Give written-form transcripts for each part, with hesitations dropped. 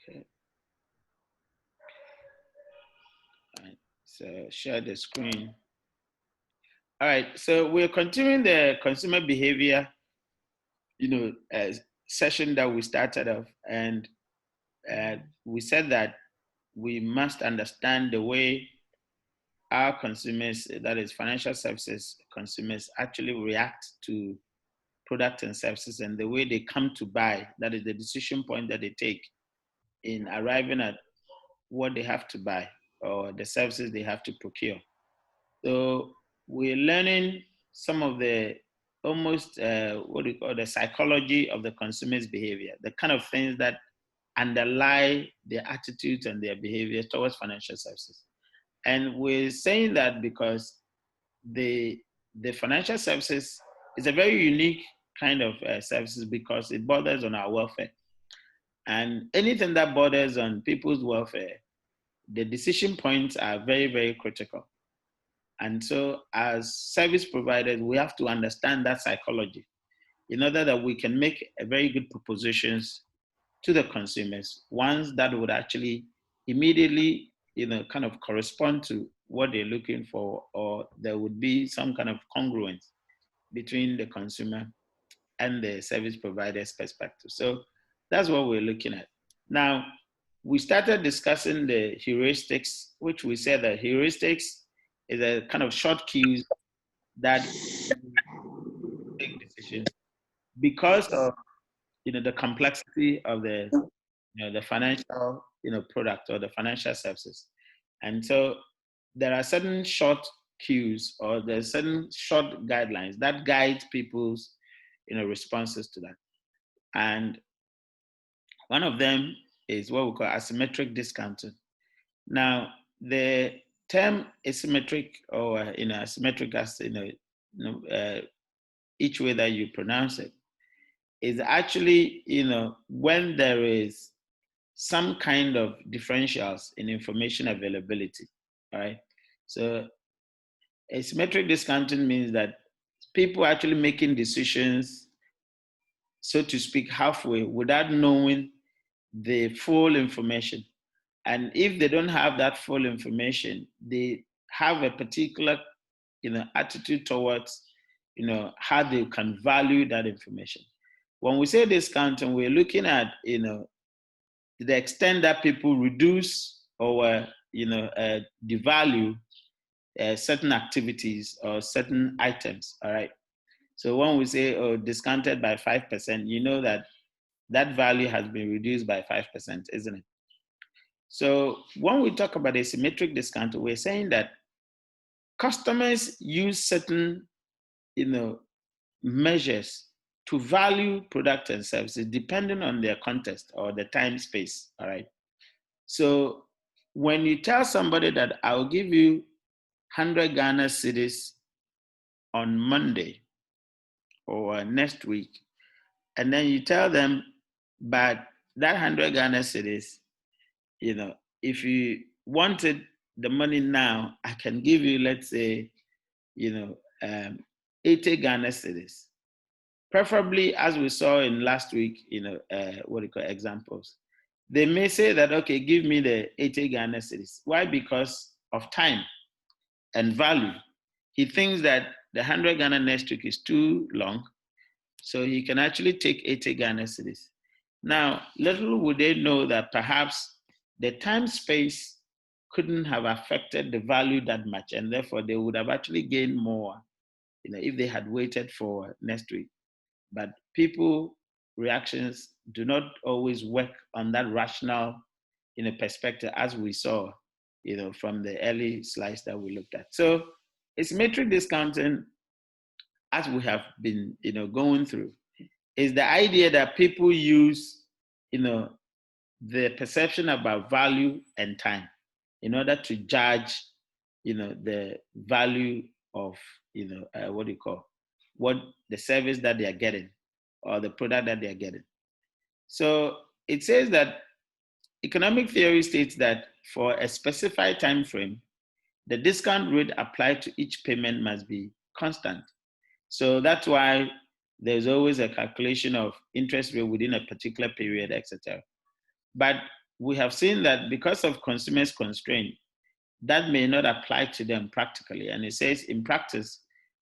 Okay. All right. So share the screen. All right. So we're continuing the consumer behavior, session that we started off, and we said that we must understand the way our consumers, that is financial services consumers, actually react to products and services, and the way they come to buy, that is the decision point that they take in arriving at what they have to buy or the services they have to procure. So we're learning some of the almost what do you call the psychology of the consumer's behavior, the kind of things that underlie their attitudes and their behavior towards financial services. And we're saying that because the financial services is a very unique kind of services because it borders on our welfare. And anything that borders on people's welfare, the decision points are very, very critical. And so as service providers, we have to understand that psychology in order that we can make a very good propositions to the consumers, ones that would actually immediately, kind of correspond to what they're looking for, or there would be some kind of congruence between the consumer and the service provider's perspective. So that's what we're looking at. Now, we started discussing the heuristics, which we said that heuristics is a kind of short cues that take decisions because of the complexity of the financial product or the financial services. And so there are certain short cues or there's certain short guidelines that guide people's responses to that. And one of them is what we call asymmetric discounting. Now, the term asymmetric or asymmetric, as each way that you pronounce it, is actually when there is some kind of differentials in information availability. All right. So asymmetric discounting means that people are actually making decisions, so to speak, halfway without knowing the full information. And if they don't have that full information, they have a particular attitude towards how they can value that information. When we say discounting, we're looking at the extent that people reduce or devalue certain activities or certain items. All right. So when we say discounted by 5%, you know that that value has been reduced by 5%, isn't it? So when we talk about asymmetric discount, we're saying that customers use certain measures to value product and services depending on their context or the time space. All right. So when you tell somebody that I'll give you 100 Ghana cedis on Monday or next week, and then you tell them, but that 100 Ghana cedis, if you wanted the money now, I can give you, let's say, 80 Ghana cedis. Preferably, as we saw in last week, what do you call examples. They may say that, okay, give me the 80 Ghana cedis. Why? Because of time and value. He thinks that the 100 Ghana next week is too long, so he can actually take 80 Ghana cedis. Now, little would they know that perhaps the time space couldn't have affected the value that much, and therefore they would have actually gained more, if they had waited for next week. But people reactions do not always work on that rational, perspective, as we saw, from the early slides that we looked at. So asymmetric discounting, as we have been, going through, is the idea that people use, the perception about value and time in order to judge, the value of, what do you call, what the service that they are getting or the product that they are getting. So it says that economic theory states that for a specified time frame, the discount rate applied to each payment must be constant. So that's why there's always a calculation of interest rate within a particular period, etc. But we have seen that because of consumers' constraint, that may not apply to them practically. And it says in practice,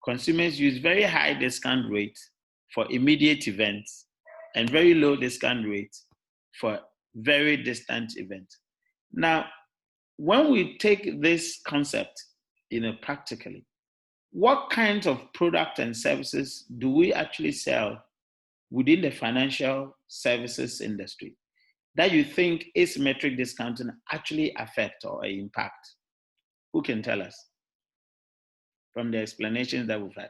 consumers use very high discount rates for immediate events and very low discount rates for very distant events. Now, when we take this concept, practically, what kinds of products and services do we actually sell within the financial services industry that you think asymmetric discounting actually affect or impact? Who can tell us from the explanations that we've had?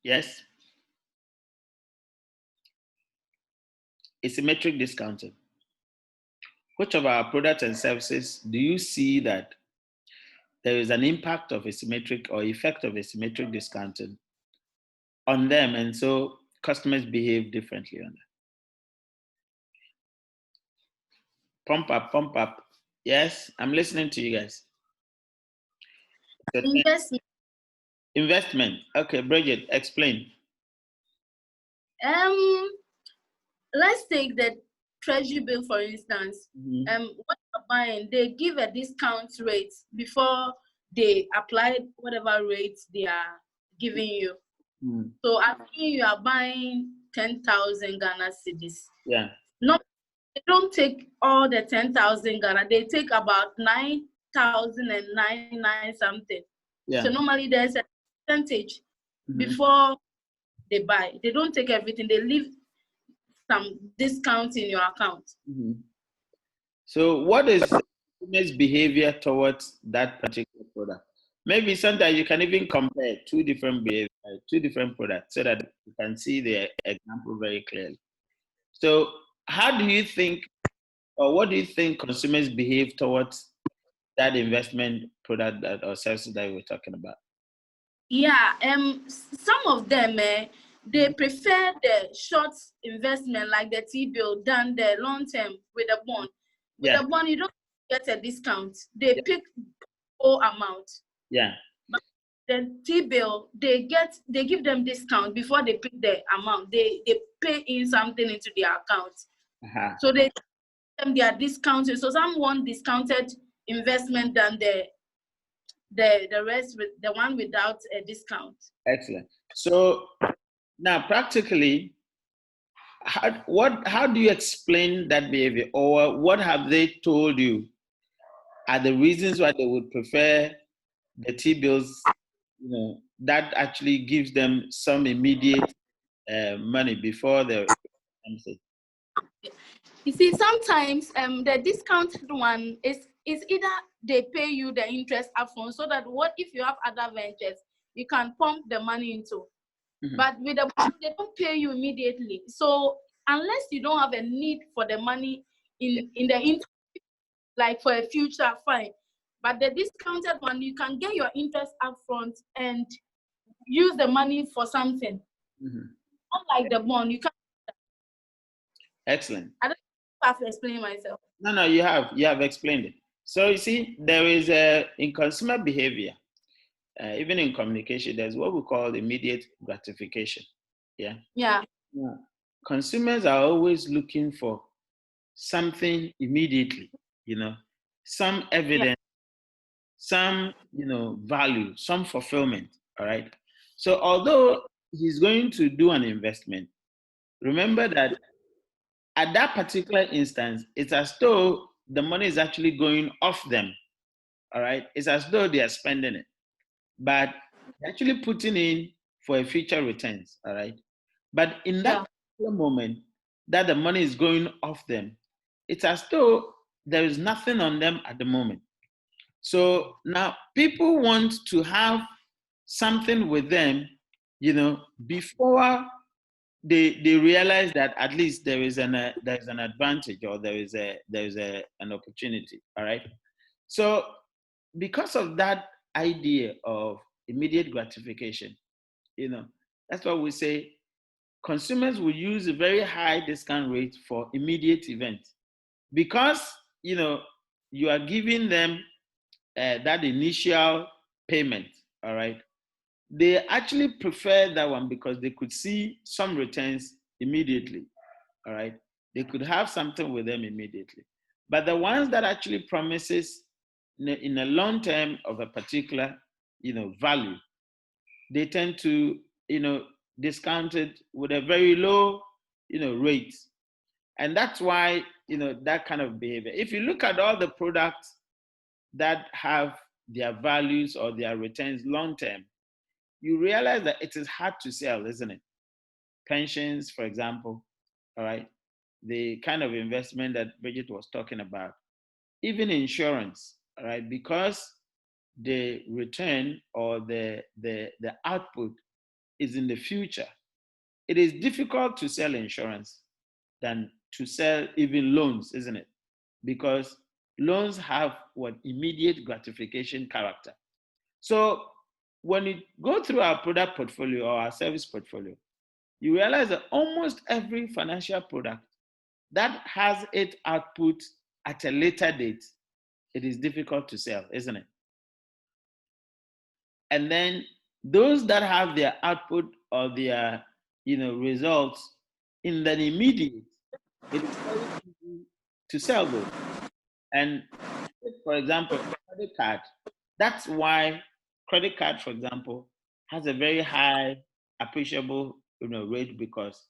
Yes? Asymmetric discounting. Which of our products and services do you see that there is an impact of asymmetric or effect of asymmetric discounting on them, and so customers behave differently on that? Pump up, pump up. Yes, I'm listening to you guys. Investment. Investment. Okay, Bridget, explain. Let's take the treasury bill for instance. What you're buying, they give a discount rate before they apply whatever rate they are giving you. So I think you are buying 10,000 Ghana cedis. Yeah. No, they don't take all the 10,000 Ghana. They take about 9,099 something. Yeah. So normally there's a percentage before they buy. They don't take everything. They leave some discount in your account. So what is consumers' behavior towards that particular product? Maybe sometimes you can even compare two different behaviors, two different products, so that you can see the example very clearly. So how do you think, or what do you think consumers behave towards that investment product or services that we're talking about? Yeah, some of them, they prefer the short investment like the T-bill than the long term with the bond. With the bond, you don't get a discount. They pick whole amount. Yeah. But the T-bill, they give them discount before they pick the amount. They pay in something into their account. So they give them their discounted. So some want discounted investment than the rest, with the one without a discount. Excellent. So now practically, how do you explain that behavior, or what have they told you are the reasons why they would prefer the T-bills, that actually gives them some immediate money before the You see, sometimes the discounted one is either they pay you the interest upfront, so that what if you have other ventures, you can pump the money into. But with the bond, they don't pay you immediately. So unless you don't have a need for the money in the like for a future, fine. But the discounted one, you can get your interest upfront and use the money for something. Unlike the bond, you can't. Excellent. I don't have to explain myself. No, you have explained it. So you see, there is in consumer behavior, even in communication, there's what we call immediate gratification. Yeah. Consumers are always looking for something immediately, some evidence, some, value, some fulfillment. All right. So although he's going to do an investment, remember that at that particular instance, it's as though the money is actually going off them. All right. It's as though they are spending it, but they're actually putting in for a future returns. All right. But in that particular moment that the money is going off them, it's as though there is nothing on them at the moment. So now people want to have something with them, before they realize that at least there is an advantage, or there is an opportunity. All right. So because of that idea of immediate gratification, that's why we say consumers will use a very high discount rate for immediate events, because you are giving them that initial payment. All right. they actually prefer that one because they could see some returns immediately. All right, they could have something with them immediately. But the ones that actually promises in a long term of a particular, value, they tend to, discount it with a very low, rate. And that's why, that kind of behavior. If you look at all the products that have their values or their returns long term, you realize that it is hard to sell, isn't it? Pensions, for example, all right, the kind of investment that Bridget was talking about, even insurance, all right, because the return or the output is in the future. It is difficult to sell insurance than to sell even loans, isn't it? Because loans have what immediate gratification character. So when you go through our product portfolio or our service portfolio, you realize that almost every financial product that has its output at a later date, it is difficult to sell, isn't it? And then those that have their output or their results in the immediate, it is very easy to sell those. And for example, credit card. That's why credit card, for example, has a very high appreciable rate because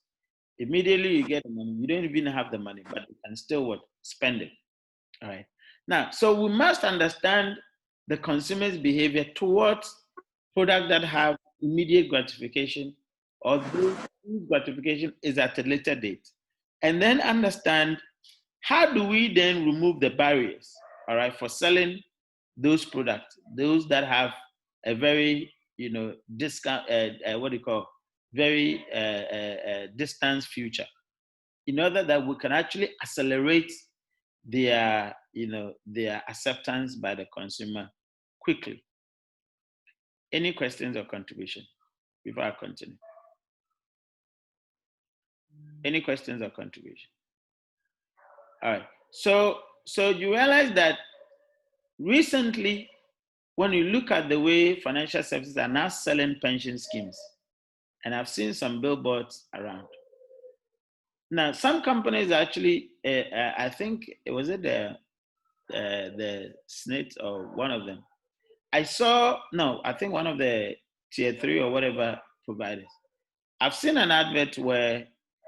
immediately you get the money, you don't even have the money, but you can still what spend it. All right. Now, so we must understand the consumer's behavior towards products that have immediate gratification or those whose gratification is at a later date. And then understand how do we then remove the barriers, all right, for selling those products, those that have a very, discount, what do you call, very distant future, in order that we can actually accelerate their acceptance by the consumer quickly. Any questions or contribution before I continue? Any questions or contribution? All right. So you realize that recently, when you look at the way financial services are now selling pension schemes, and I've seen some billboards around. Now, some companies actually, I think it was the SNIT or one of them. I think one of the tier 3 or whatever providers. I've seen an advert where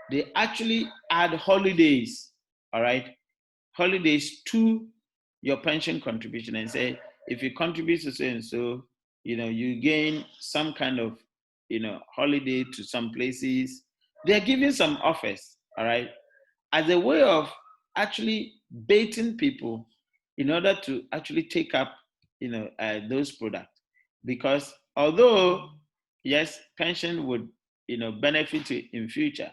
they actually add holidays, all right, holidays to your pension contribution and say, if you contribute to so and so, you gain some kind of, holiday to some places. They're giving some offers, all right, as a way of actually baiting people in order to actually take up, those products. Because although, yes, pension would, benefit you in future,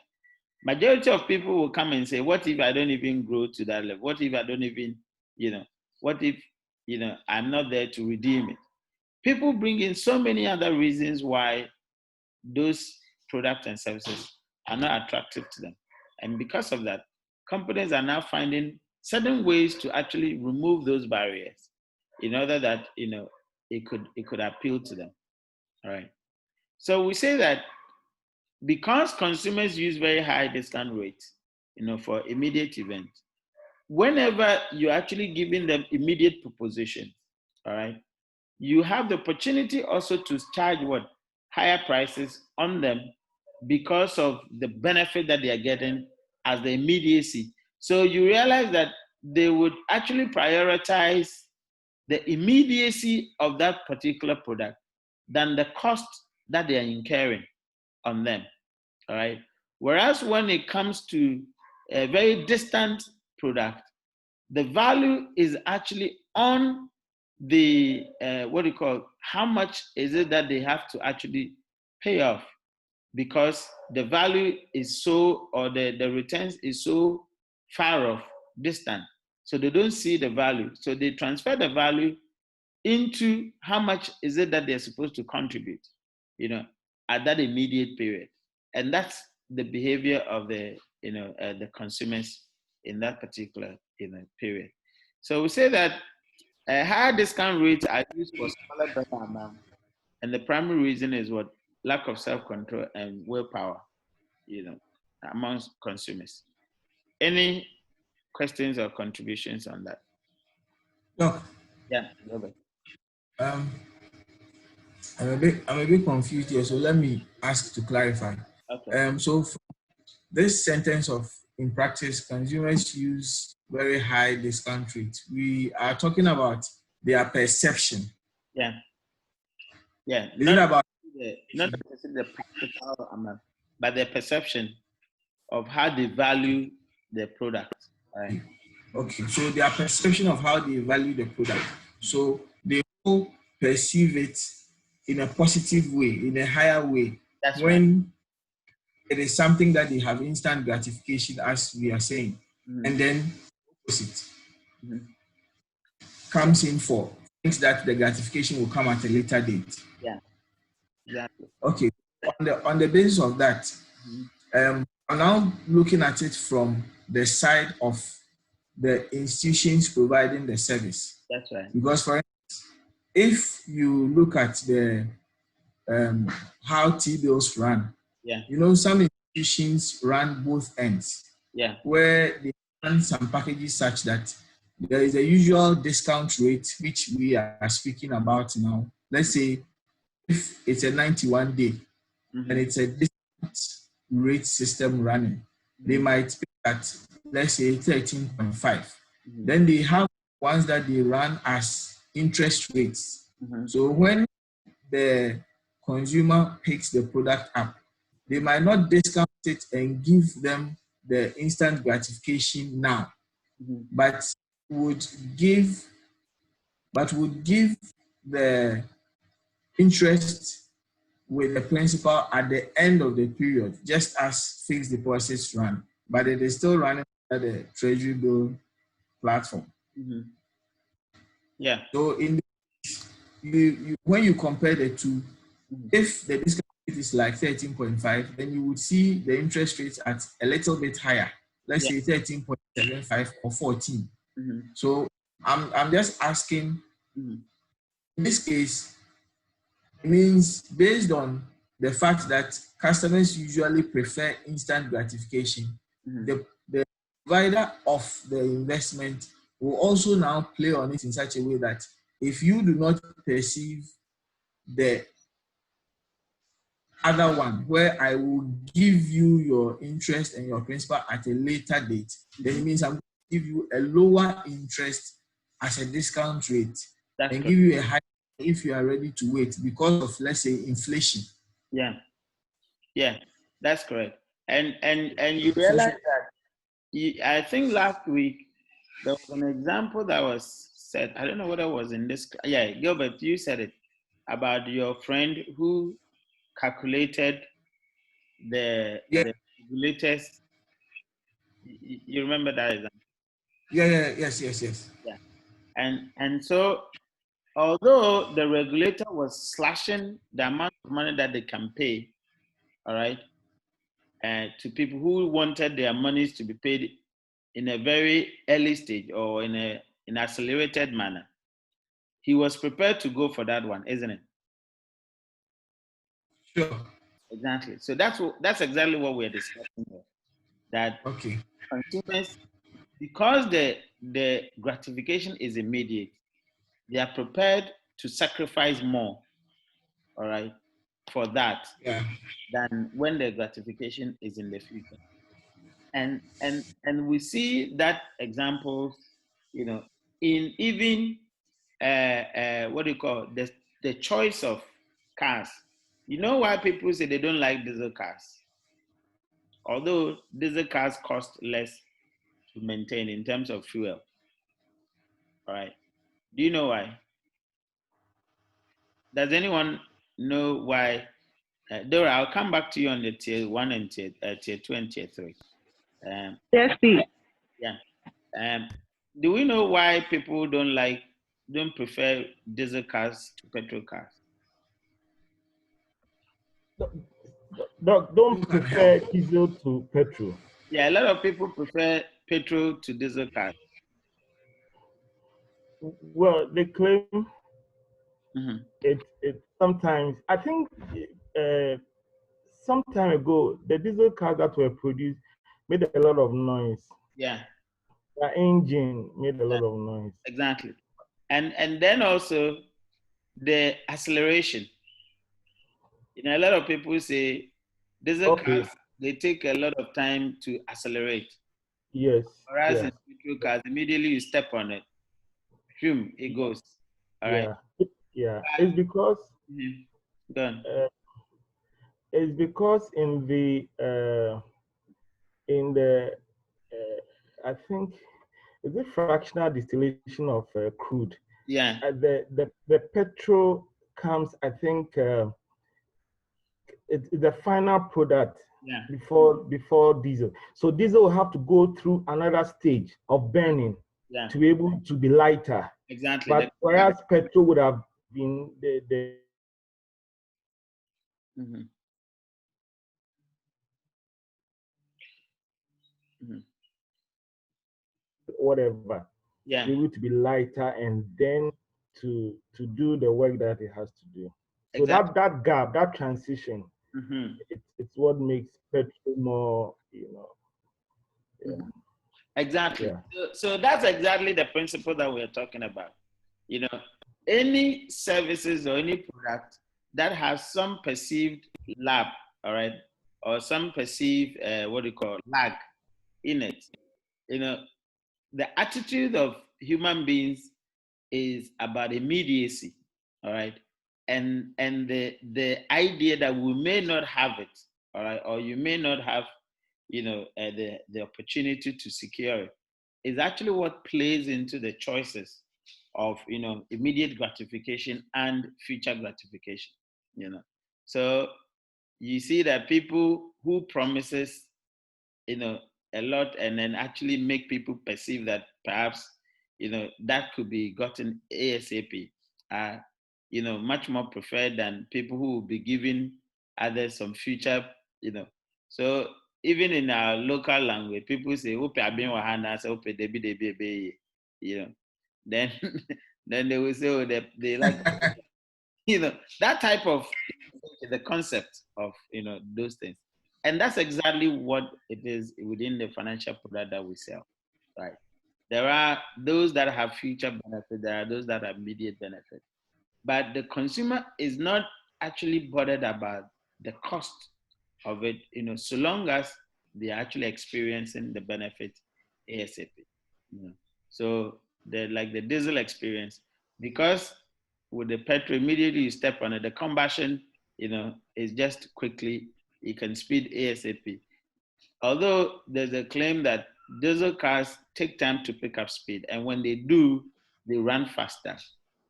majority of people will come and say, what if I don't even grow to that level? What if I don't even, what if, I'm not there to redeem it? People bring in so many other reasons why those products and services are not attractive to them. And because of that, companies are now finding certain ways to actually remove those barriers in order that, it could appeal to them. All right. So we say that because consumers use very high discount rates, for immediate events, whenever you're actually giving them immediate propositions, all right, you have the opportunity also to charge what higher prices on them because of the benefit that they are getting as the immediacy. So you realize that they would actually prioritize the immediacy of that particular product than the cost that they are incurring on them. All right. Whereas when it comes to a very distant product, the value is actually on the what do you call, how much is it that they have to actually pay off, because the value is so, or the returns is so far off, distant, so they don't see the value, so they transfer the value into how much is it that they're supposed to contribute, at that immediate period. And that's the behavior of the consumers in that particular period. So we say that higher discount rates are used for smaller dollar amounts And the primary reason is what? Lack of self-control and willpower, amongst consumers. Any questions or contributions on that? No. Yeah, Robert. Um, I'm a bit confused here, so let me ask to clarify. Okay. So this sentence of in practice, consumers use very high discount rates. We are talking about their perception. Yeah. Yeah. Is it about not necessarily the practical amount, but the perception of how they value the product. Right. Okay, so their perception of how they value the product. So they will perceive it in a positive way, in a higher way. That's when it is something that they have instant gratification, as we are saying, and then opposite comes in for things that the gratification will come at a later date. Yeah, exactly. Okay, on the basis of that, I'm now looking at it from the side of the institutions providing the service. That's right. Because for instance, if you look at the how T-bills run, some institutions run both ends. Yeah. Where they run some packages such that there is a usual discount rate which we are speaking about now. Let's say if it's a 91 day and it's a discount rate system running, they might pay at, let's say, 13.5. Then they have ones that they run as interest rates. So when the consumer picks the product up, they might not discount it and give them the instant gratification now, but would give the interest with the principal at the end of the period, just as fixed deposits run, but it is still running at the treasury bill platform. Yeah. So when you compare the two, if the discount rate is like 13.5, then you would see the interest rates at a little bit higher. Let's say 13.75 or 14. So I'm just asking, in this case, it means based on the fact that customers usually prefer instant gratification, the provider of the investment will also now play on it in such a way that if you do not perceive the other one, where I will give you your interest and your principal at a later date, then it means I'm going to give you a lower interest as a discount rate and give you a higher if you are ready to wait because of, let's say, inflation. Yeah, that's correct. And you realize that I think last week there was an example that was said. I don't know whether it was in this. Yeah, Gilbert, you said it about your friend who calculated the regulators. You remember that example? Yes. Yeah, and so although the regulator was slashing the amount of money that they can pay, all right, to people who wanted their monies to be paid in a very early stage or in an accelerated manner, he was prepared to go for that one, isn't it? Sure. Exactly. So that's exactly what we're discussing here. That consumers, because the gratification is immediate, they are prepared to sacrifice more, all right, for that than when the gratification is in the future. And we see that examples, in even what do you call the choice of cars. You know why people say they don't like diesel cars? Although diesel cars cost less to maintain in terms of fuel. All right. Do you know why? Does anyone know why? Dora, I'll come back to you on the tier 1 and tier 2 and tier 3. Yes, please. Yeah. Do we know why people don't prefer diesel cars to petrol cars? Don't prefer diesel to petrol. Yeah, a lot of people prefer petrol to diesel cars. Well, they claim it sometimes, I think some time ago, the diesel cars that were produced made a lot of noise. Yeah. The engine made a lot of noise. Exactly. And then also the acceleration. A lot of people say diesel cars, they take a lot of time to accelerate. Yes. Whereas Yeah. in petrol cars, immediately you step on it, boom, it goes. All right. Yeah. Yeah. It's because Done. In the I think is it fractional distillation of crude. Yeah. The petrol comes, I think, it's the final product before diesel. So diesel will have to go through another stage of burning to be able to be lighter. Exactly. But whereas petrol would have been the whatever, yeah, be able to be lighter and then to do the work that it has to do. So exactly. that gap, that transition, it's what makes petrol more, yeah. Exactly. Yeah. So that's exactly the principle that we're talking about. Any services or any product that has some perceived lag, all right, or some perceived lag in it. The attitude of human beings is about immediacy, all right, and the idea that we may not have it, all right, or you may not have, the opportunity to secure it, is actually what plays into the choices of immediate gratification and future gratification. So you see that people who promises you know, a lot and then actually make people perceive that perhaps, that could be gotten ASAP are, much more preferred than people who will be giving others some future, So even in our local language, people say, Ope abin wahana, say Ope debi debi, then then they will say, oh, they like, that type of the concept of those things. And that's exactly what it is within the financial product that we sell, right? There are those that have future benefit, there are those that have immediate benefit. But the consumer is not actually bothered about the cost of it, so long as they're actually experiencing the benefit ASAP. So like the diesel experience, because with the petrol, immediately you step on it, the combustion, is just quickly, you can speed ASAP. Although there's a claim that diesel cars take time to pick up speed, and when they do, they run faster.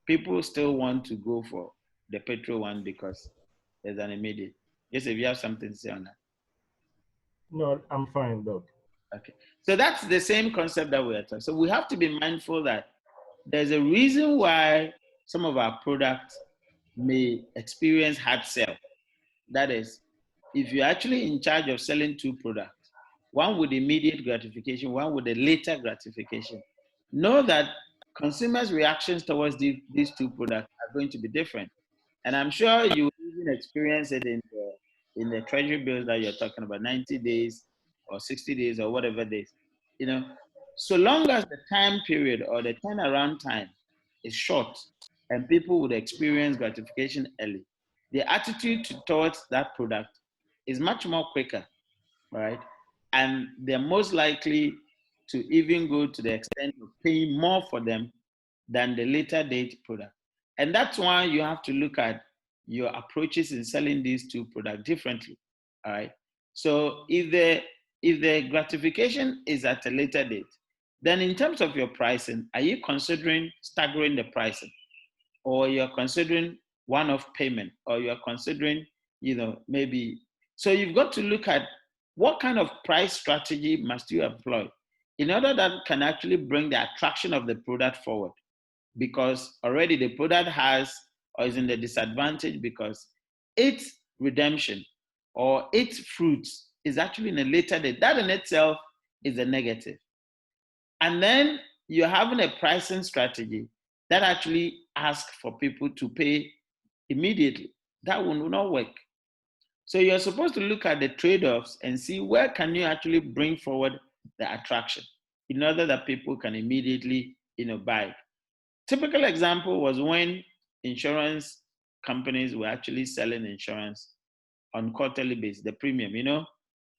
People still want to go for the petrol one because there's an immediate. Yes, if you have something to say on that. No, I'm fine, Doc. Okay. So that's the same concept that we are talking. So we have to be mindful that there's a reason why some of our products may experience hard sell. That is, if you're actually in charge of selling two products, one with immediate gratification, one with a later gratification, know that consumers' reactions towards these two products are going to be different. And I'm sure you even experience it in the treasury bills that you're talking about, 90 days or 60 days or whatever days. So long as the time period or the turnaround time is short and people would experience gratification early, the attitude towards that product is much more quicker, right? And they're most likely to even go to the extent of paying more for them than the later date product. And that's why you have to look at your approaches in selling these two products differently. All right. So if the gratification is at a later date, then in terms of your pricing, are you considering staggering the pricing? Or you're considering one-off payment, or you're considering, maybe. So you've got to look at what kind of price strategy must you employ in order that can actually bring the attraction of the product forward, because already the product has or is in the disadvantage because its redemption or its fruits is actually in a later date. That in itself is a negative. And then you're having a pricing strategy that actually asks for people to pay immediately. That will not work. So you're supposed to look at the trade-offs and see where can you actually bring forward the attraction in order that people can immediately, buy. Typical example was when insurance companies were actually selling insurance on quarterly basis, the premium,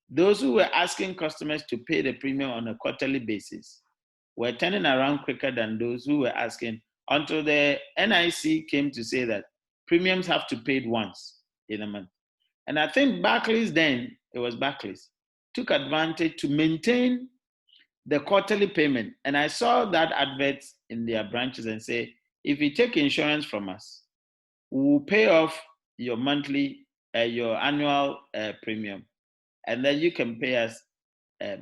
those who were asking customers to pay the premium on a quarterly basis were turning around quicker than those who were asking, until the NIC came to say that premiums have to be paid once in a month. And I think Barclays then, it was Barclays, took advantage to maintain the quarterly payment. And I saw that advert in their branches and say, if you take insurance from us, we'll pay off your monthly, your annual premium, and then you can pay us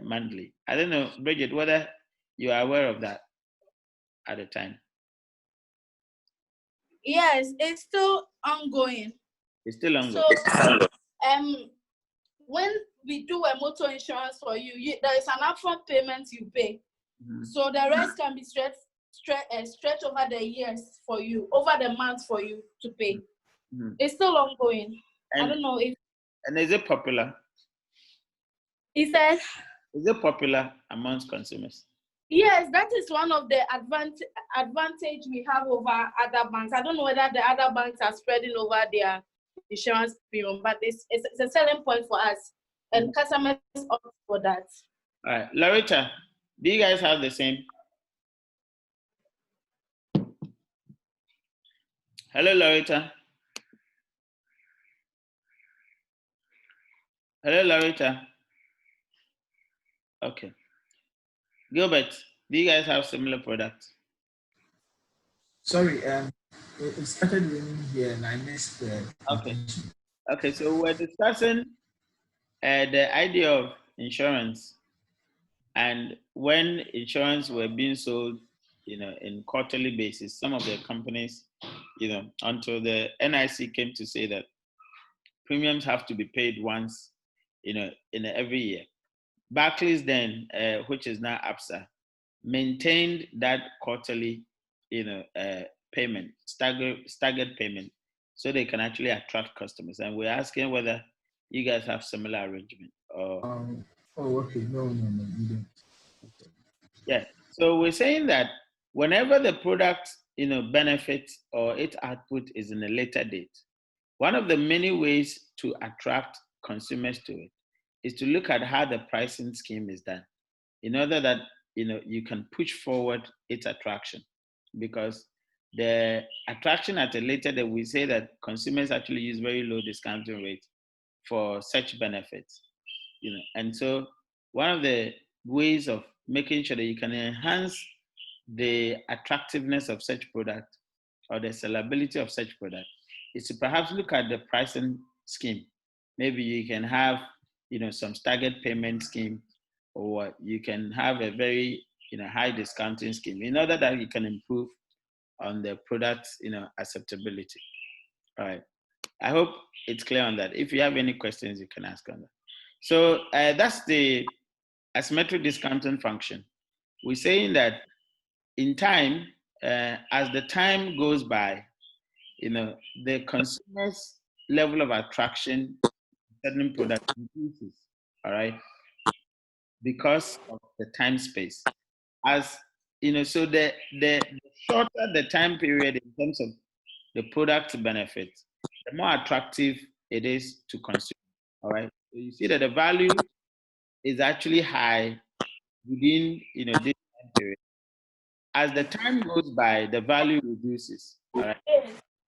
monthly. I don't know, Bridget, whether you are aware of that at the time. Yes, it's still ongoing. It's still ongoing. So, when we do a motor insurance for you, there is an upfront payment you pay. Mm-hmm. So the rest can be stretched over the years for you, over the months for you to pay. Mm-hmm. It's still ongoing. I don't know if. And is it popular? He said. Is it popular amongst consumers? Yes, that is one of the advantage we have over other banks. I don't know whether the other banks are spreading over their insurance premium, but it's a selling point for us, and customers opt for that. All right, Loretta, do you guys have the same? Hello, Loretta. Hello, Loretta. Okay. Gilbert, do you guys have similar products? Sorry, it started raining here and I missed the. Okay, so we're discussing the idea of insurance, and when insurance were being sold, in quarterly basis, some of the companies, until the NIC came to say that premiums have to be paid once, in every year. Barclays then, which is now ABSA, maintained that quarterly, payment, staggered payment, so they can actually attract customers. And we're asking whether you guys have similar arrangement or. Okay, no, we don't. Okay. Yeah. So we're saying that whenever the product, benefits or its output is in a later date, one of the many ways to attract consumers to it is to look at how the pricing scheme is done, in order that you can push forward its attraction. Because the attraction at a later date, we say that consumers actually use very low discounting rates for such benefits, and so one of the ways of making sure that you can enhance the attractiveness of such product or the sellability of such product is to perhaps look at the pricing scheme. Maybe you can have, some staggered payment scheme, or you can have a very, high discounting scheme, in order that you can improve on the product's, acceptability. All right. I hope it's clear on that. If you have any questions, you can ask on that. So that's the asymmetric discounting function. We're saying that in time, as the time goes by, the consumer's level of attraction to certain products increases, all right, because of the time space. As so the shorter the time period in terms of the product benefit, the more attractive it is to consume. All right. So you see that the value is actually high within this time period. As the time goes by, the value reduces. All right.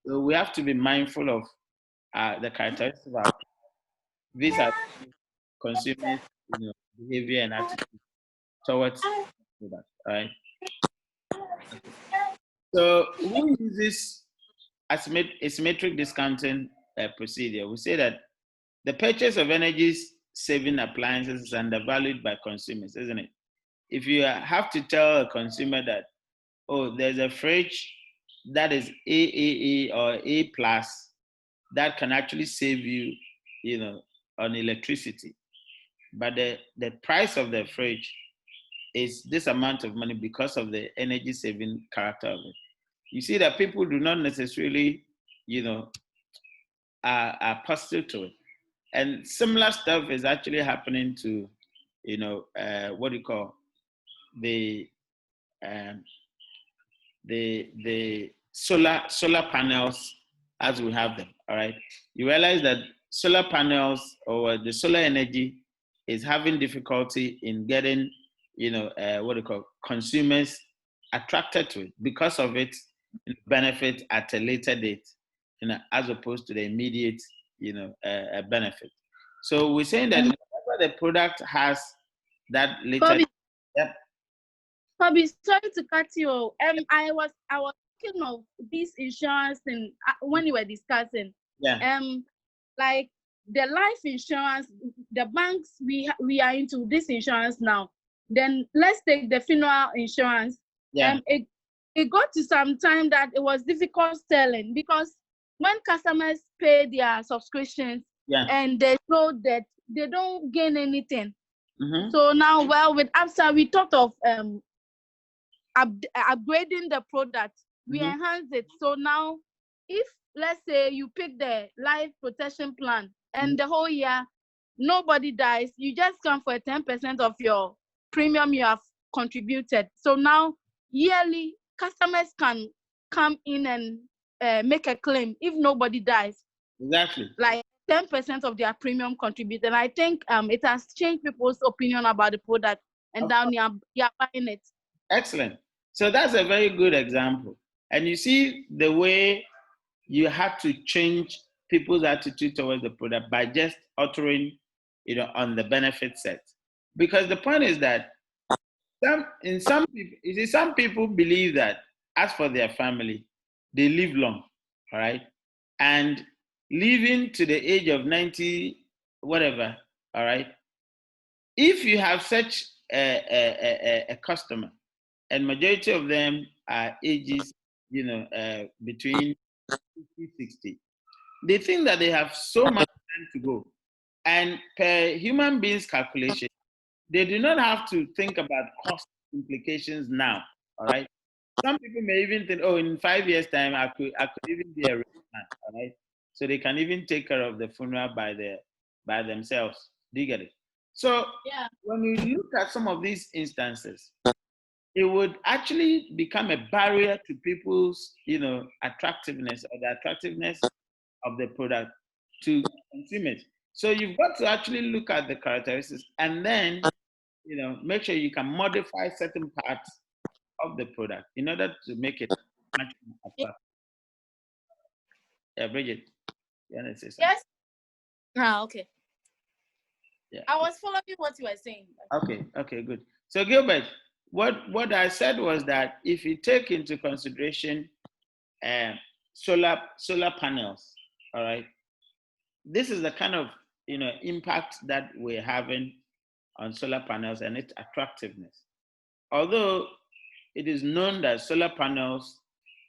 So we have to be mindful of the characteristics of our vis-a-vis consumers, behavior and attitude towards product. All right. So who uses asymmetric discounting procedure? We say that the purchase of energy-saving appliances is undervalued by consumers, isn't it? If you have to tell a consumer that, oh, there's a fridge that is AAA or A+, that can actually save you, on electricity, but the price of the fridge is this amount of money because of the energy-saving character of it. You see that people do not necessarily, are positive to it. And similar stuff is actually happening to, what do you call the solar panels as we have them. All right, you realize that solar panels or the solar energy is having difficulty in getting, what do you call consumers attracted to it because of its benefit at a later date, as opposed to the immediate, benefit. So we're saying that whenever the product has that later. Bobby, yep. Bobby, sorry to cut you. I was thinking of this insurance thing when you were discussing. Yeah. Like the life insurance, the banks we are into this insurance now. Then let's take the funeral insurance. Yeah. It got to some time that it was difficult selling because when customers pay their subscriptions, and they show that they don't gain anything. Mm-hmm. So now, well, with ABSA, we thought of upgrading the product. We enhance it. So now, if let's say you pick the life protection plan and the whole year nobody dies, you just come for 10% of your premium you have contributed. So now yearly customers can come in and make a claim if nobody dies. Exactly. Like 10% of their premium contributed. I think it has changed people's opinion about the product, and now they are buying it. Excellent. So that's a very good example. And you see the way you have to change people's attitude towards the product by just altering, on the benefit set. Because the point is that some people believe that as for their family, they live long, all right? And living to the age of 90, whatever, all right? If you have such a customer, and majority of them are ages, between 50, 60, they think that they have so much time to go. And per human beings calculation, they do not have to think about cost implications now, all right? Some people may even think, oh, in 5 years' time, I could even be a rich man, all right? So they can even take care of the funeral by themselves. Do you get it? So when you look at some of these instances, it would actually become a barrier to people's, attractiveness or the attractiveness of the product to consume it. So you've got to actually look at the characteristics and then, make sure you can modify certain parts of the product in order to make it much more attractive. Yeah, Bridget, you want to say something? Yes. Okay. Yeah. I was following what you were saying. Okay, good. So Gilbert, what I said was that if you take into consideration solar panels, all right, this is the kind of impact that we're having on solar panels and its attractiveness. Although it is known that solar panels,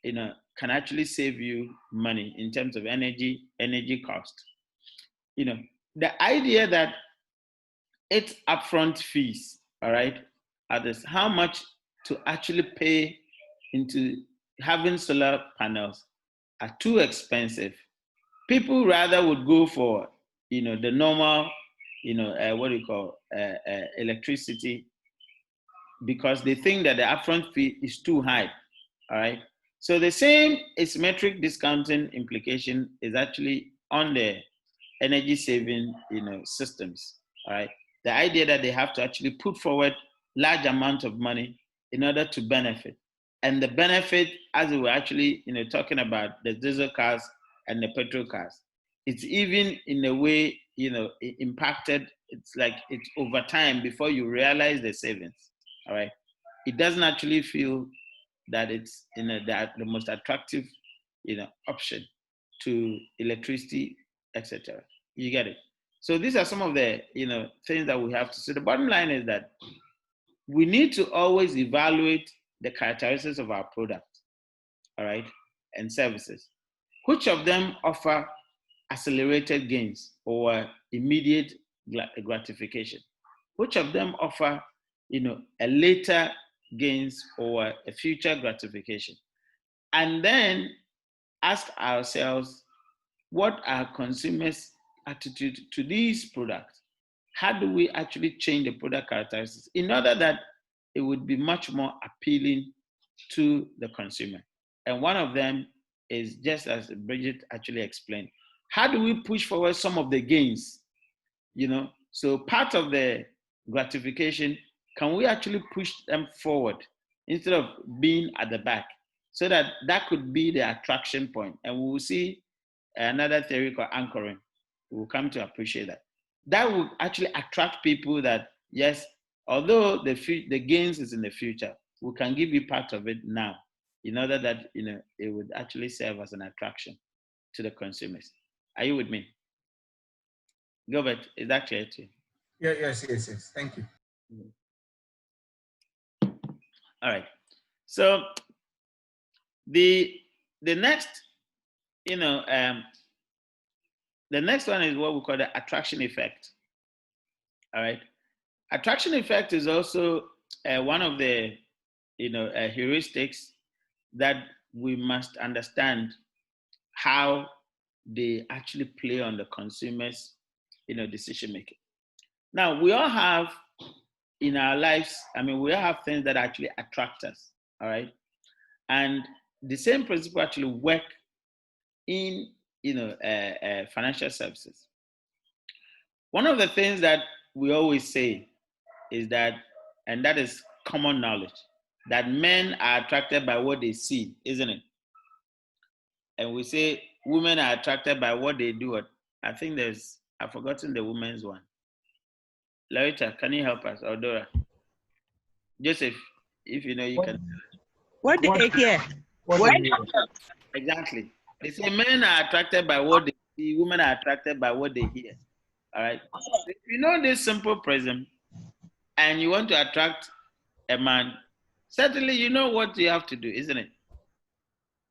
can actually save you money in terms of energy cost. The idea that it's upfront fees, all right, are this how much to actually pay into having solar panels are too expensive. People rather would go for, the normal, what do you call, electricity, because they think that the upfront fee is too high, all right? So the same asymmetric discounting implication is actually on the energy saving, systems, all right? The idea that they have to actually put forward large amount of money in order to benefit. And the benefit, as we were actually, talking about the diesel cars and the petrol cars, it's even in a way, impacted. It's like it's over time before you realize the savings, all right? It doesn't actually feel that it's, that the most attractive, option to electricity, etc. You get it? So these are some of the, things that we have to see. The bottom line is that we need to always evaluate the characteristics of our product, all right, and services. Which of them offer accelerated gains or immediate gratification? Which of them offer, a later gains or a future gratification? And then ask ourselves, what are consumers' attitude to these products? How do we actually change the product characteristics in order that it would be much more appealing to the consumer? And one of them is, just as Bridget actually explained, how do we push forward some of the gains? So part of the gratification, can we actually push them forward instead of being at the back? So that could be the attraction point. And we will see another theory called anchoring. We will come to appreciate that. That will actually attract people that, yes, although the gains is in the future, we can give you part of it now in order that it would actually serve as an attraction to the consumers. Are you with me? Gilbert, is that clear to you? Yeah, yes. Thank you. All right. So the next, the next one is what we call the attraction effect. All right. Attraction effect is also one of the heuristics that we must understand how they actually play on the consumer's decision making. Now, we all have in our lives, we all have things that actually attract us, all right? And the same principle actually work in financial services. One of the things that we always say is that, and that is common knowledge, that men are attracted by what they see, isn't it? And we say women are attracted by what they do. I think I've forgotten the women's one. Larita, can you help us? Or Dora? Joseph, if you know, you can. What they hear? Exactly. They say men are attracted by what they see, women are attracted by what they hear. All right. So if you know this simple prism and you want to attract a man, certainly you know what you have to do, isn't it?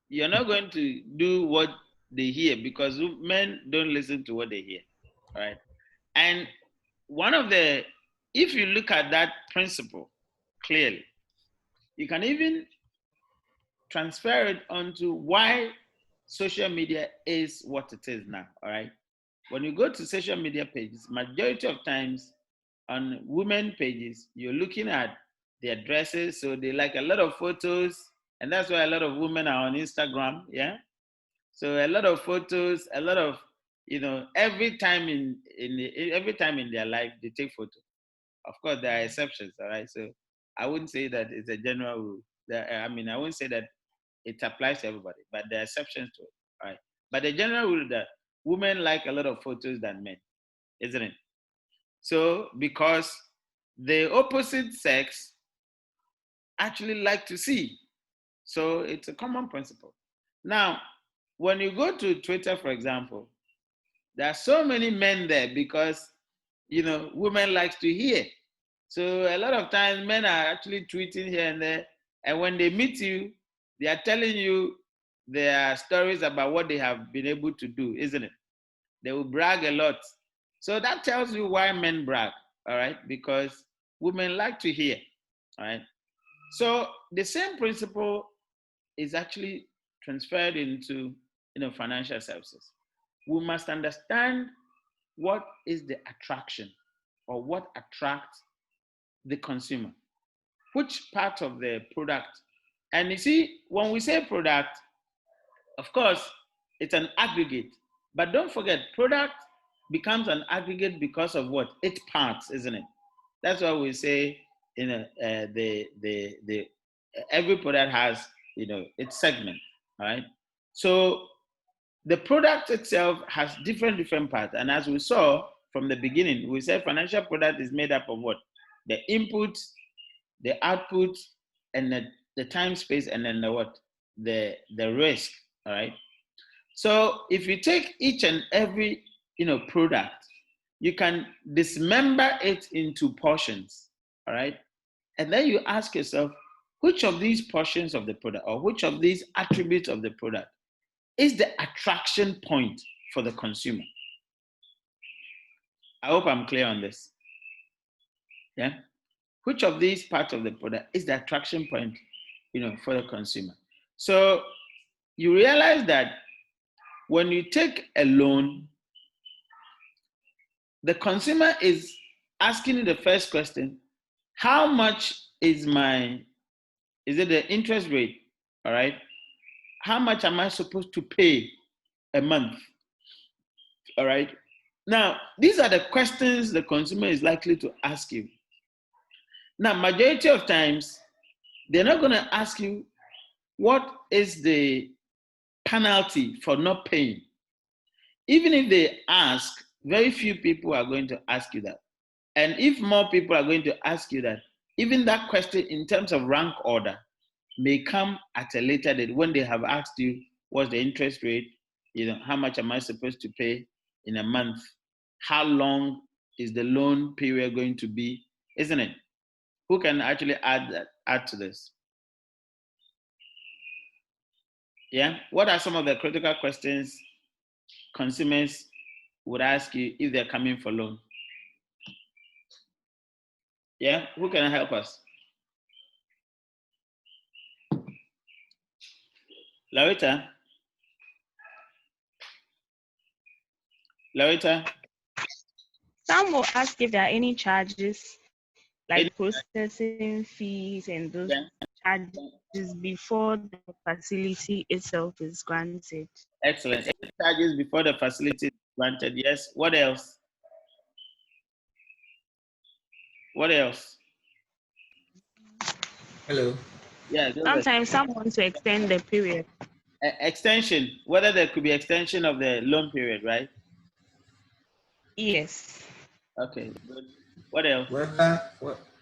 You're not going to do what they hear because men don't listen to what they hear. All right. And if you look at that principle clearly, you can even transfer it onto why social media is what it is now, all right? When you go to social media pages, majority of times on women pages, you're looking at their dresses, so they like a lot of photos, and that's why a lot of women are on Instagram, yeah? So a lot of photos, a lot of, every time in their life, they take photos. Of course, there are exceptions, all right? So I wouldn't say that it's a general rule. I wouldn't say that it applies to everybody, but there are exceptions to it, all right? But the general rule is that women like a lot of photos than men, isn't it? So because the opposite sex actually like to see. So it's a common principle. Now, when you go to Twitter, for example, there are so many men there because, women like to hear. So a lot of times men are actually tweeting here and there. And when they meet you, they are telling you their stories about what they have been able to do, isn't it? They will brag a lot. So that tells you why men brag, all right? Because women like to hear, all right? So the same principle is actually transferred into financial services. We must understand what is the attraction or what attracts the consumer, which part of the product. And you see, when we say product, of course, it's an aggregate. But don't forget, product becomes an aggregate because of what? Its parts, isn't it? That's why we say, every product has, its segment, all right? So the product itself has different parts. And as we saw from the beginning, we said financial product is made up of what? The input, the output, and the time space, and then the risk, all right? So if you take each and every product, you can dismember it into portions, all right? And then you ask yourself, which of these portions of the product or which of these attributes of the product is the attraction point for the consumer? I hope I'm clear on this. Yeah? Which of these parts of the product is the attraction point, for the consumer? So you realize that when you take a loan, the consumer is asking you the first question, how much is it the interest rate? All right. How much am I supposed to pay a month? All right. Now, these are the questions the consumer is likely to ask you. Now, majority of times, they're not going to ask you what is the penalty for not paying. Even if they ask, very few people are going to ask you that. And if more people are going to ask you that, even that question in terms of rank order may come at a later date when they have asked you what's the interest rate, how much am I supposed to pay in a month? How long is the loan period going to be? Isn't it? Who can actually add to this? Yeah. What are some of the critical questions consumers would ask you if they're coming for loan? Yeah. Who can help us? Larita? Some will ask if there are any charges, like processing fees and those charges before the facility itself is granted. Excellent. Any charges before the facility is granted? Yes. What else? What else? Hello. Yeah. Sometimes some want to extend the period. Extension, whether there could be extension of the loan period, right? Yes. Okay, good. What else?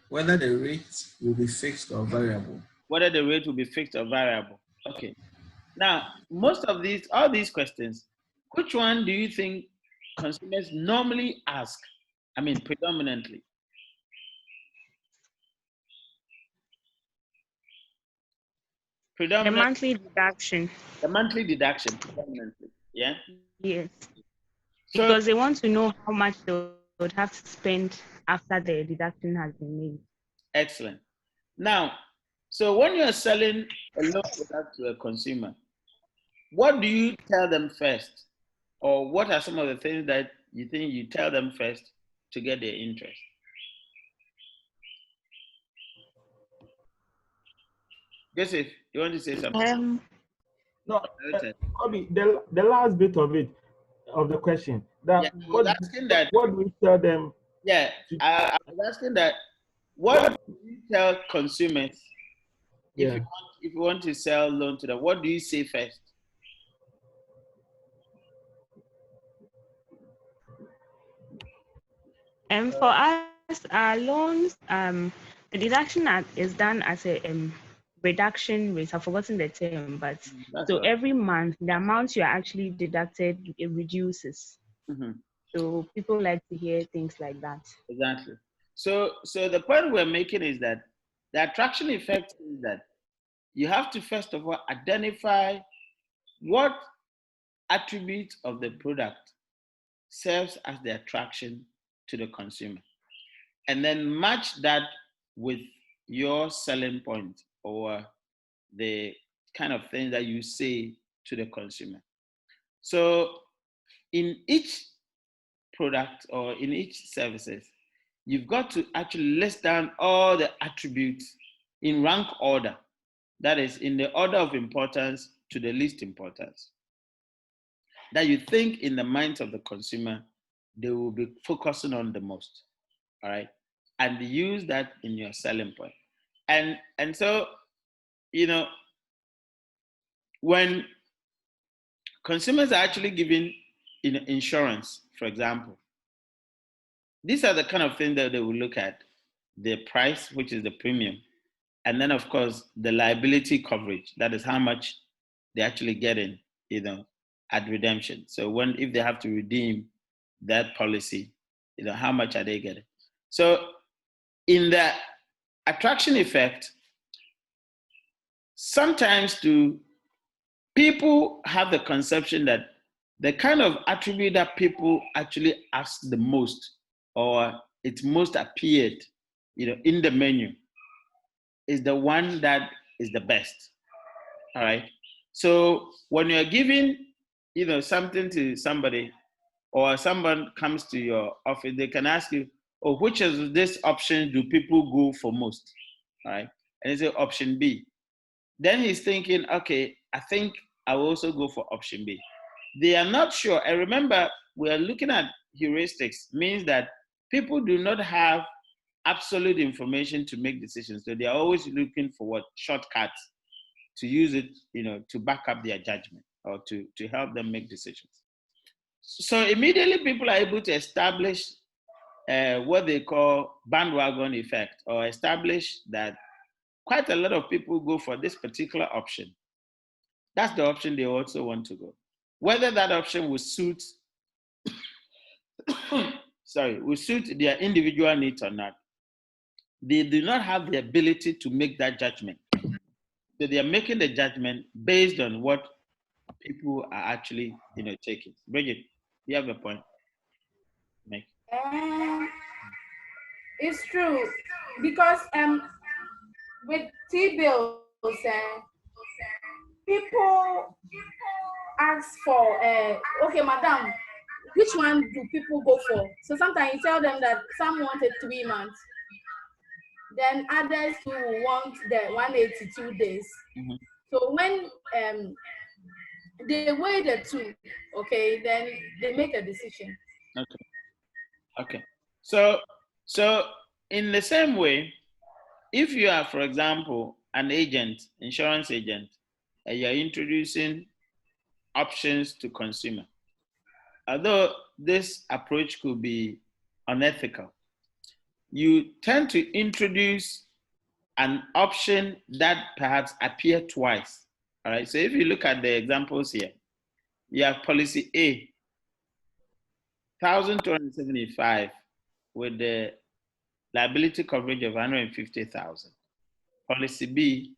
Whether the rate will be fixed or variable. Whether the rate will be fixed or variable. Okay. Now, all these questions, which one do you think consumers normally ask? I mean, predominantly. The monthly deduction. The monthly deduction, predominantly. Yeah? Yes. So, because they want to know how much they would have to spend after the deduction has been made. Excellent. Now, so when you're selling a loan product to a consumer, what do you tell them first? Or what are some of the things that you think you tell them first to get their interest? Joseph, you want to say something? No, Kobe, the last bit of it, of the question, what do we tell them? Yeah, I was asking that, what do you tell consumers if you want to sell loan to them? What do you say first? And for us, our loans, the deduction is done as a reduction rate. I've forgotten the term, but so every month the amount you are actually deducted, it reduces. Mm-hmm. So people like to hear things like that. Exactly. So the point we're making is that the attraction effect is that you have to first of all identify what attribute of the product serves as the attraction to the consumer, and then match that with your selling point or the kind of thing that you say to the consumer. So in each product or in each services, you've got to actually list down all the attributes in rank order. That is, in the order of importance to the least importance, that you think in the minds of the consumer they will be focusing on the most. All right, and use that in your selling point. And so, when consumers are actually giving insurance, for example, these are the kind of things that they will look at: the price, which is the premium, and then of course the liability coverage. That is how much they actually get in, at redemption. So if they have to redeem that policy, how much are they getting? So in the attraction effect, sometimes people have the conception that the kind of attribute that people actually ask the most, or it most appeared, in the menu, is the one that is the best. All right. So when you're giving something to somebody, or someone comes to your office, they can ask you, oh, which of this option do people go for most? All right. And they say option B. Then he's thinking, okay, I think I will also go for option B. They are not sure. And remember, we are looking at heuristics, means that people do not have absolute information to make decisions. So they are always looking for what? Shortcuts to use it, to back up their judgment or to help them make decisions. So immediately people are able to establish what they call bandwagon effect, or establish that quite a lot of people go for this particular option. That's the option they also want to go. Whether that option will suit, will suit their individual needs or not, they do not have the ability to make that judgment. So they are making the judgment based on what people are actually, taking. Bridget, you have a point? Make. It's true, because with T-bills, people ask for okay, madam, which one do people go for? So sometimes you tell them that some wanted 3 months, then others who want the 182 days. Mm-hmm. So when they weigh the two, okay, then they make a decision. Okay. So in the same way, if you are, for example, an agent, insurance agent, and you're introducing options to consumer, although this approach could be unethical, you tend to introduce an option that perhaps appear twice. All right. So if you look at the examples here, you have policy A, 1,275 with the liability coverage of 150,000. Policy B,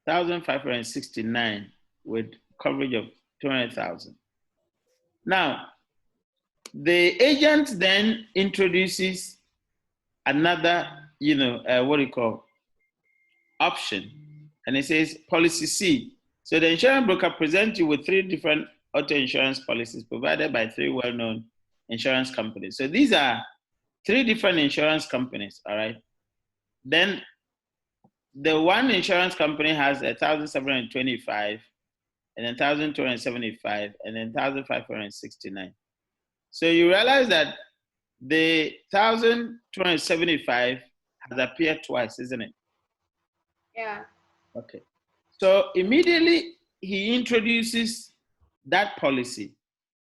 1,569 with coverage of 200,000. Now, the agent then introduces another, option, and it says policy C. So the insurance broker presents you with 3 different auto insurance policies provided by 3 well-known insurance companies. So these are 3 different insurance companies, all right? Then the one insurance company has 1,725, and then 1,275, and then 1,569. So you realize that the 1,275 has appeared twice, isn't it? Yeah. Okay. So immediately he introduces that policy.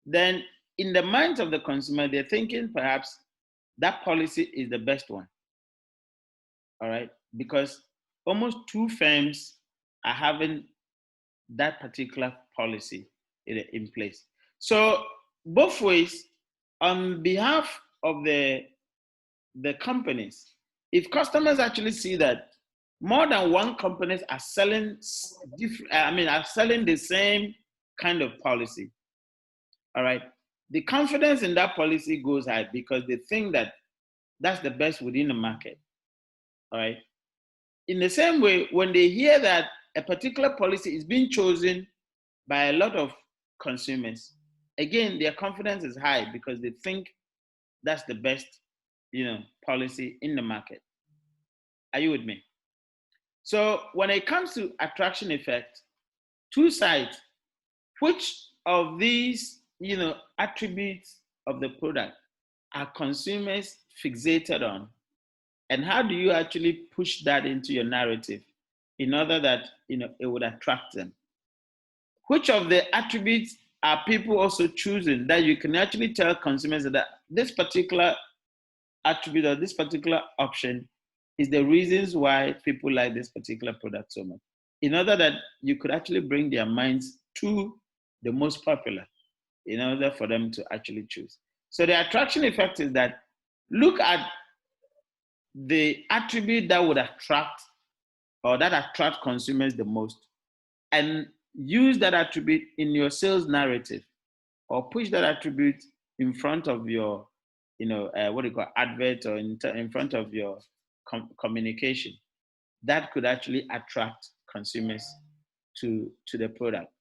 Then in the minds of the consumer, they're thinking perhaps that policy is the best one. All right. Because almost 2 firms are having that particular policy in place. So both ways, on behalf of the companies, if customers actually see that more than one companies are selling the same kind of policy, all right, the confidence in that policy goes high because they think that that's the best within the market, all right. In the same way, when they hear that a particular policy is being chosen by a lot of consumers, again, their confidence is high because they think that's the best, policy in the market. Are you with me? So when it comes to attraction effect, 2 sides, which of these, attributes of the product are consumers fixated on? And how do you actually push that into your narrative in order that, it would attract them? Which of the attributes are people also choosing that you can actually tell consumers that this particular attribute or this particular option is the reasons why people like this particular product so much, in order that you could actually bring their minds to the most popular in order for them to actually choose. So the attraction effect is that look at the attribute that would attract or that attract consumers the most, and use that attribute in your sales narrative, or push that attribute in front of your, advert, or in front of your communication. That could actually attract consumers to the product.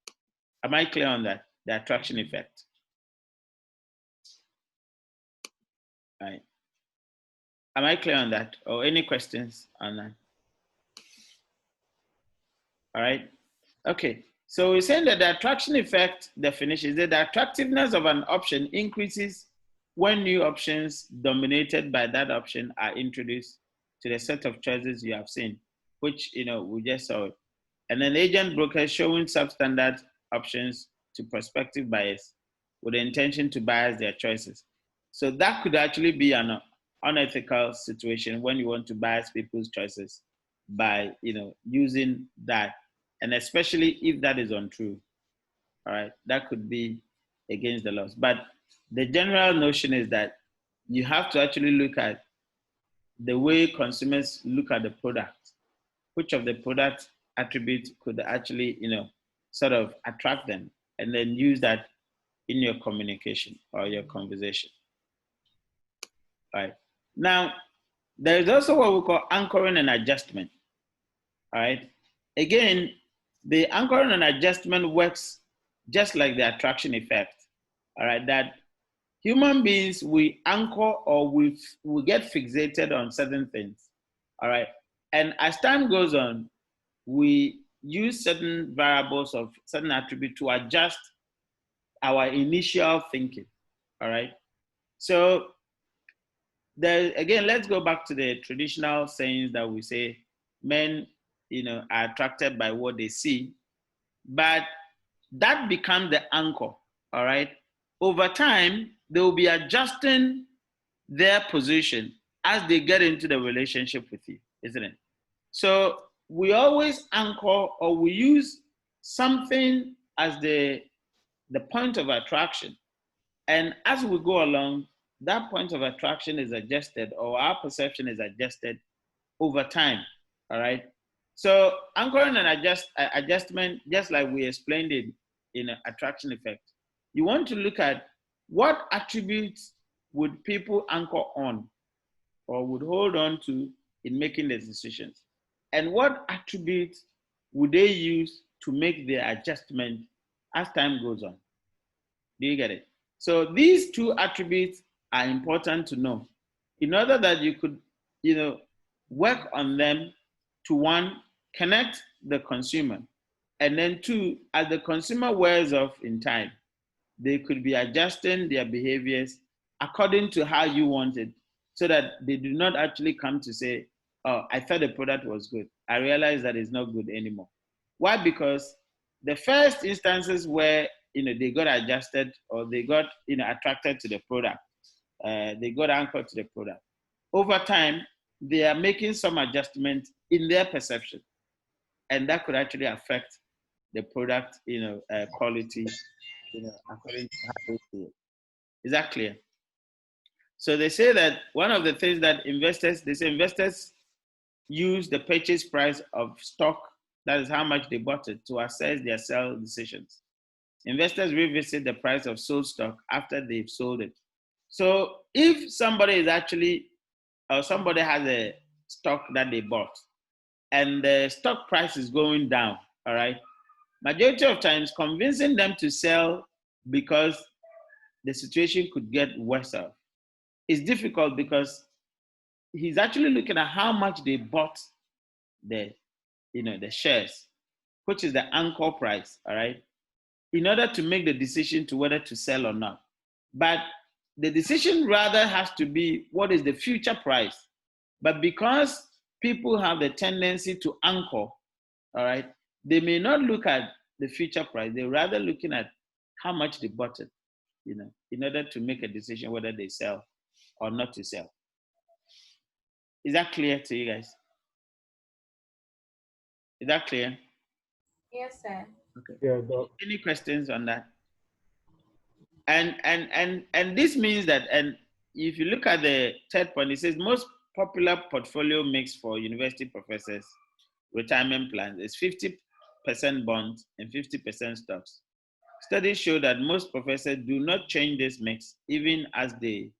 Am I clear on that? the attraction effect. Right. Am I clear on that? Or any questions on that? All right. Okay. So we're saying that the attraction effect definition is that the attractiveness of an option increases when new options dominated by that option are introduced to the set of choices you have seen, which we just saw. And then agent brokers showing substandard options to prospective buyers with the intention to bias their choices. So that could actually be an unethical situation when you want to bias people's choices by using that, and especially if that is untrue. All right, that could be against the laws. But the general notion is that you have to actually look at the way consumers look at the product. Which of the product attributes could actually, sort of attract them, and then use that in your communication or your conversation. All right. Now, there is also what we call anchoring and adjustment. All right. Again, the anchoring and adjustment works just like the attraction effect. All right. That human beings, we anchor or we get fixated on certain things. All right. And as time goes on, we use certain variables of certain attribute to adjust our initial thinking. All right. So there again, let's go back to the traditional sayings that we say men, are attracted by what they see, but that becomes the anchor. All right. Over time, they will be adjusting their position as they get into the relationship with you, isn't it? So we always anchor or we use something as the point of attraction. And as we go along, that point of attraction is adjusted, or our perception is adjusted over time. All right. So anchoring and adjustment, just like we explained it in attraction effect, you want to look at what attributes would people anchor on or would hold on to in making the decisions, and what attributes would they use to make the adjustment as time goes on. Do you get it? So these two attributes are important to know in order that you could, work on them to, one, connect the consumer, and then two, as the consumer wears off in time, they could be adjusting their behaviors according to how you want it, so that they do not actually come to say, oh, I thought the product was good. I realized that it's not good anymore. Why? Because the first instances where they got adjusted or they got attracted to the product, they got anchored to the product. Over time, they are making some adjustment in their perception, and that could actually affect the product, quality, according to how they see it. Is that clear? So they say that one of the things that investors use the purchase price of stock, that is how much they bought it, to assess their sell decisions. Investors revisit the price of sold stock after they've sold it. So if somebody is actually, or somebody has a stock that they bought and the stock price is going down, all right, majority of times convincing them to sell because the situation could get worse off is difficult, because he's actually looking at how much they bought the shares, which is the anchor price, all right, in order to make the decision to whether to sell or not. But the decision rather has to be what is the future price. But because people have the tendency to anchor, all right, they may not look at the future price. They're rather looking at how much they bought it, in order to make a decision whether they sell or not to sell. Is that clear to you guys? Is that clear? Yes, sir. Okay. Yeah. Any questions on that? And this means that, and if you look at the third point, it says most popular portfolio mix for university professors' retirement plans is 50% bonds and 50% stocks. Studies show that most professors do not change this mix even as they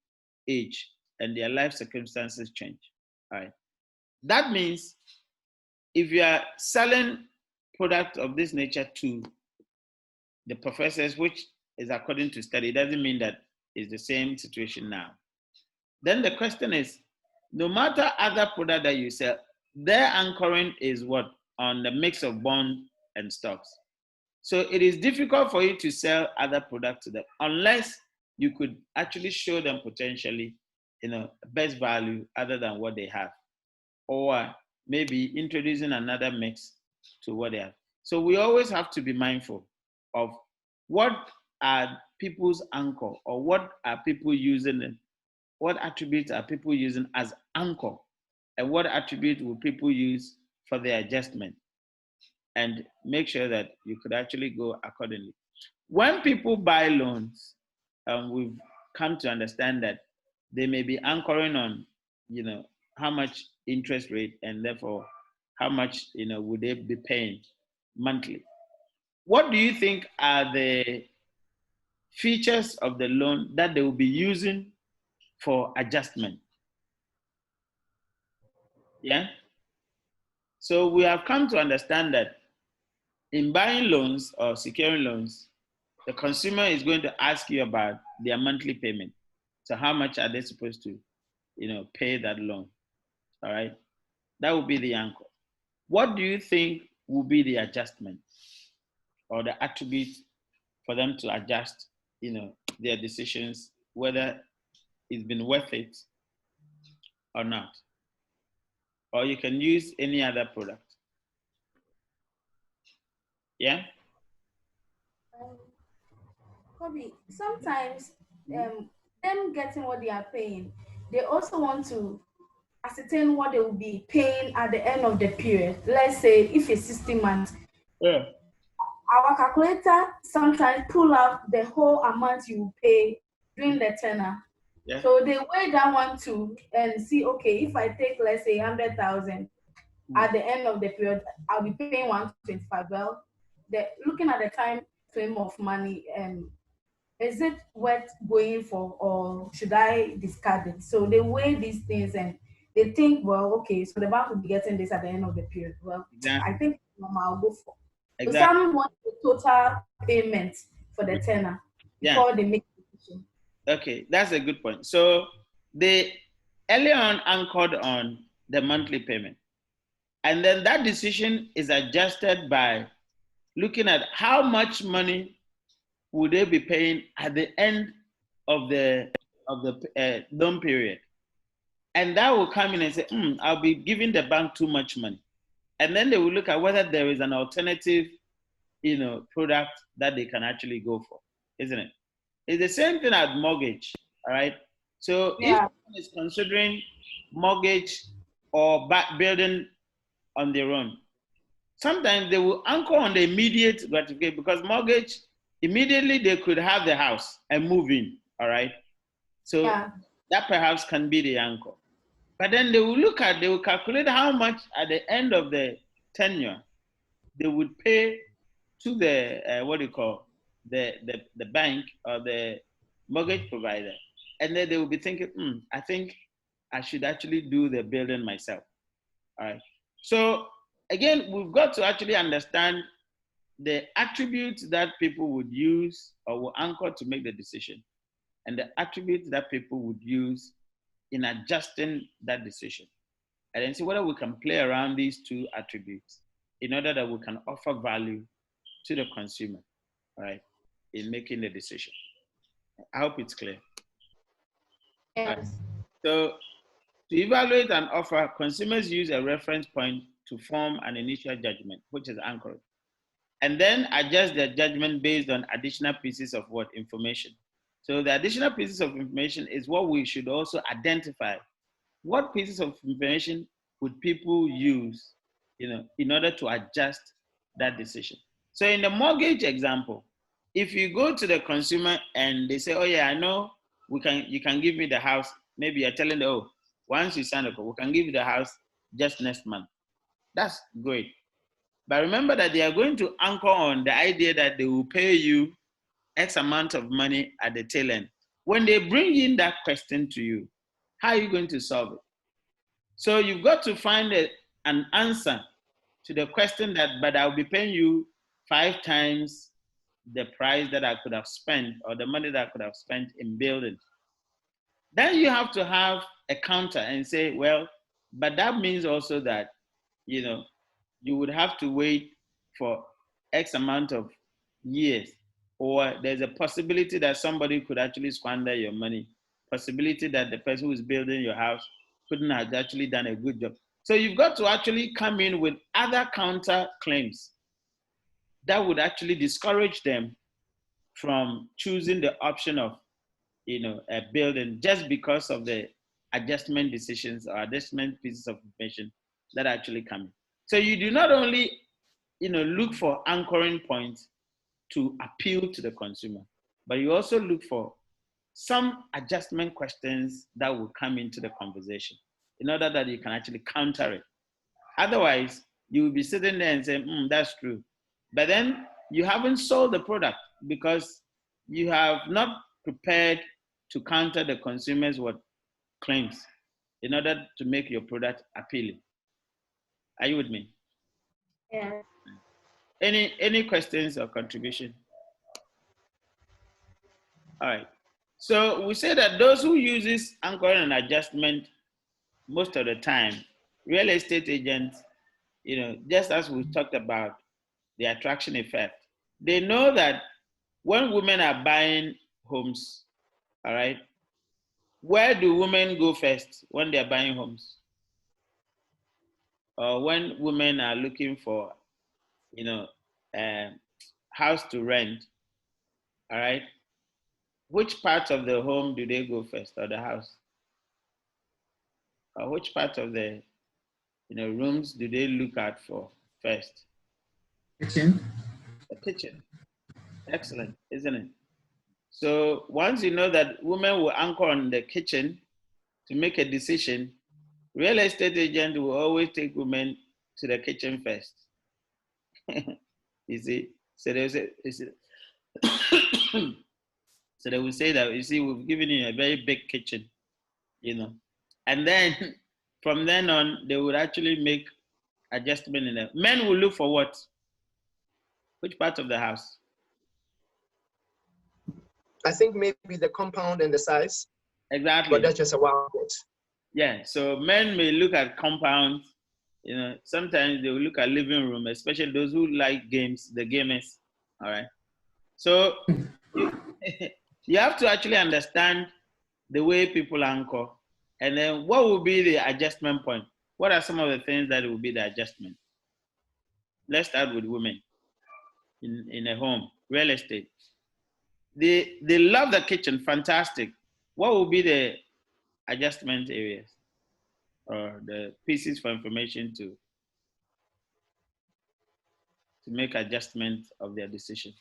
age and their life circumstances change. All right. That means if you are selling products of this nature to the professors, which is according to study. It doesn't mean that it's the same situation now. Then the question is, no matter other product that you sell, their anchoring is what? On the mix of bond and stocks. So it is difficult for you to sell other products to them unless you could actually show them potentially, best value other than what they have, or maybe introducing another mix to what they have. So we always have to be mindful of what are people's anchor, or what are people using, what attributes are people using as anchor, and what attribute will people use for their adjustment, and make sure that you could actually go accordingly. When people buy loans, we've come to understand that they may be anchoring on, how much interest rate, and therefore how much, would they be paying monthly. What do you think are the features of the loan that they will be using for adjustment? Yeah. So we have come to understand that in buying loans or securing loans, the consumer is going to ask you about their monthly payment. So how much are they supposed to, pay that loan? All right. That will be the anchor. What do you think will be the adjustment or the attribute for them to adjust, their decisions, whether it's been worth it or not? Or you can use any other product. Yeah? Kobe, sometimes them getting what they are paying, they also want to ascertain what they will be paying at the end of the period. Let's say if it's 60 months. Yeah. Our calculator sometimes pull out the whole amount you pay during the tenor. Yeah. So they weigh that one too and see, okay, if I take, let's say, 100,000 at the end of the period, I'll be paying 125. Well, looking at the time frame of money, is it worth going for, or should I discard it? So they weigh these things and they think, well, okay, so the bank will be getting this at the end of the period. Well, exactly. I think I'll go for. Exactly. So some want the total payment for the tenor before they make the decision. Okay, that's a good point. So they early on anchored on the monthly payment. And then that decision is adjusted by looking at how much money would they be paying at the end of the loan period. And that will come in and say, I'll be giving the bank too much money. And then they will look at whether there is an alternative, product that they can actually go for, isn't it? It's the same thing as mortgage, all right? So if someone is considering mortgage or building on their own, sometimes they will anchor on the immediate gratification, because mortgage, immediately they could have the house and move in, all right? So that perhaps can be the anchor. But then they will calculate how much at the end of the tenure they would pay to the, the bank or the mortgage provider. And then they will be thinking, I think I should actually do the building myself, all right? So again, we've got to actually understand the attributes that people would use or will anchor to make the decision, and the attributes that people would use in adjusting that decision. And then see whether we can play around these two attributes in order that we can offer value to the consumer, right, in making the decision. I hope it's clear. Yes. Right. So to evaluate an offer, consumers use a reference point to form an initial judgment, which is anchored, and then adjust their judgment based on additional pieces of information. So the additional pieces of information is what we should also identify. What pieces of information would people use, in order to adjust that decision? So in the mortgage example, if you go to the consumer and they say, oh yeah, I know you can give me the house. Maybe you're telling them, oh, once you sign up, we can give you the house just next month. That's great. But remember that they are going to anchor on the idea that they will pay you X amount of money at the tail end. When they bring in that question to you, how are you going to solve it? So you've got to find an answer to the question that, but I'll be paying you 5 times the price that I could have spent or the money that I could have spent in building. Then you have to have a counter and say, well, but that means also that, you would have to wait for X amount of years, or there's a possibility that somebody could actually squander your money, possibility that the person who's building your house couldn't have actually done a good job. So you've got to actually come in with other counter claims that would actually discourage them from choosing the option of, a building just because of the adjustment decisions or adjustment pieces of information that actually come in. So you do not only, look for anchoring points to appeal to the consumer, but you also look for some adjustment questions that will come into the conversation in order that you can actually counter it. Otherwise, you will be sitting there and saying, that's true. But then you haven't sold the product because you have not prepared to counter the consumer's claims in order to make your product appealing. Are you with me? Yeah. Any questions or contribution? All right. So we say that those who uses anchoring and adjustment most of the time, real estate agents, just as we talked about the attraction effect, they know that when women are buying homes, all right, where do women go first when they're buying homes? Or when women are looking for, house to rent, all right, which part of the home do they go first, or the house? Or which part of the, rooms do they look at for first? Kitchen. The kitchen. Excellent, isn't it? So once you know that women will anchor on the kitchen to make a decision, real estate agent will always take women to the kitchen first. You see, so they say, so they will say that, you see, we've given you a very big kitchen, and then from then on, they would actually make adjustment in it. Men will look for what? Which part of the house? I think maybe the compound and the size. Exactly. But that's just a wild guess. Yeah, so men may look at compounds, sometimes they will look at living room, especially those who like games, the gamers, all right? So you have to actually understand the way people anchor, and then what will be the adjustment point? What are some of the things that will be the adjustment? Let's start with women in a home, real estate. They love the kitchen, fantastic. What will be the adjustment areas or the pieces for information to make adjustment of their decision?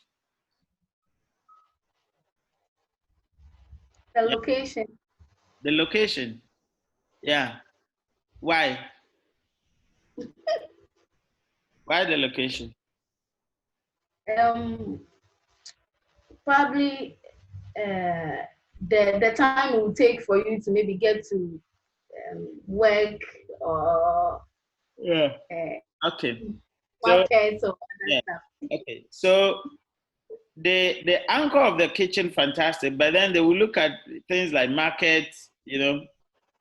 The location. The location. Yeah. Why? Why the location? Probably the time it will take for you to maybe get to work or okay. market or other stuff. Okay. So the anchor of the kitchen, fantastic, but then they will look at things like markets, and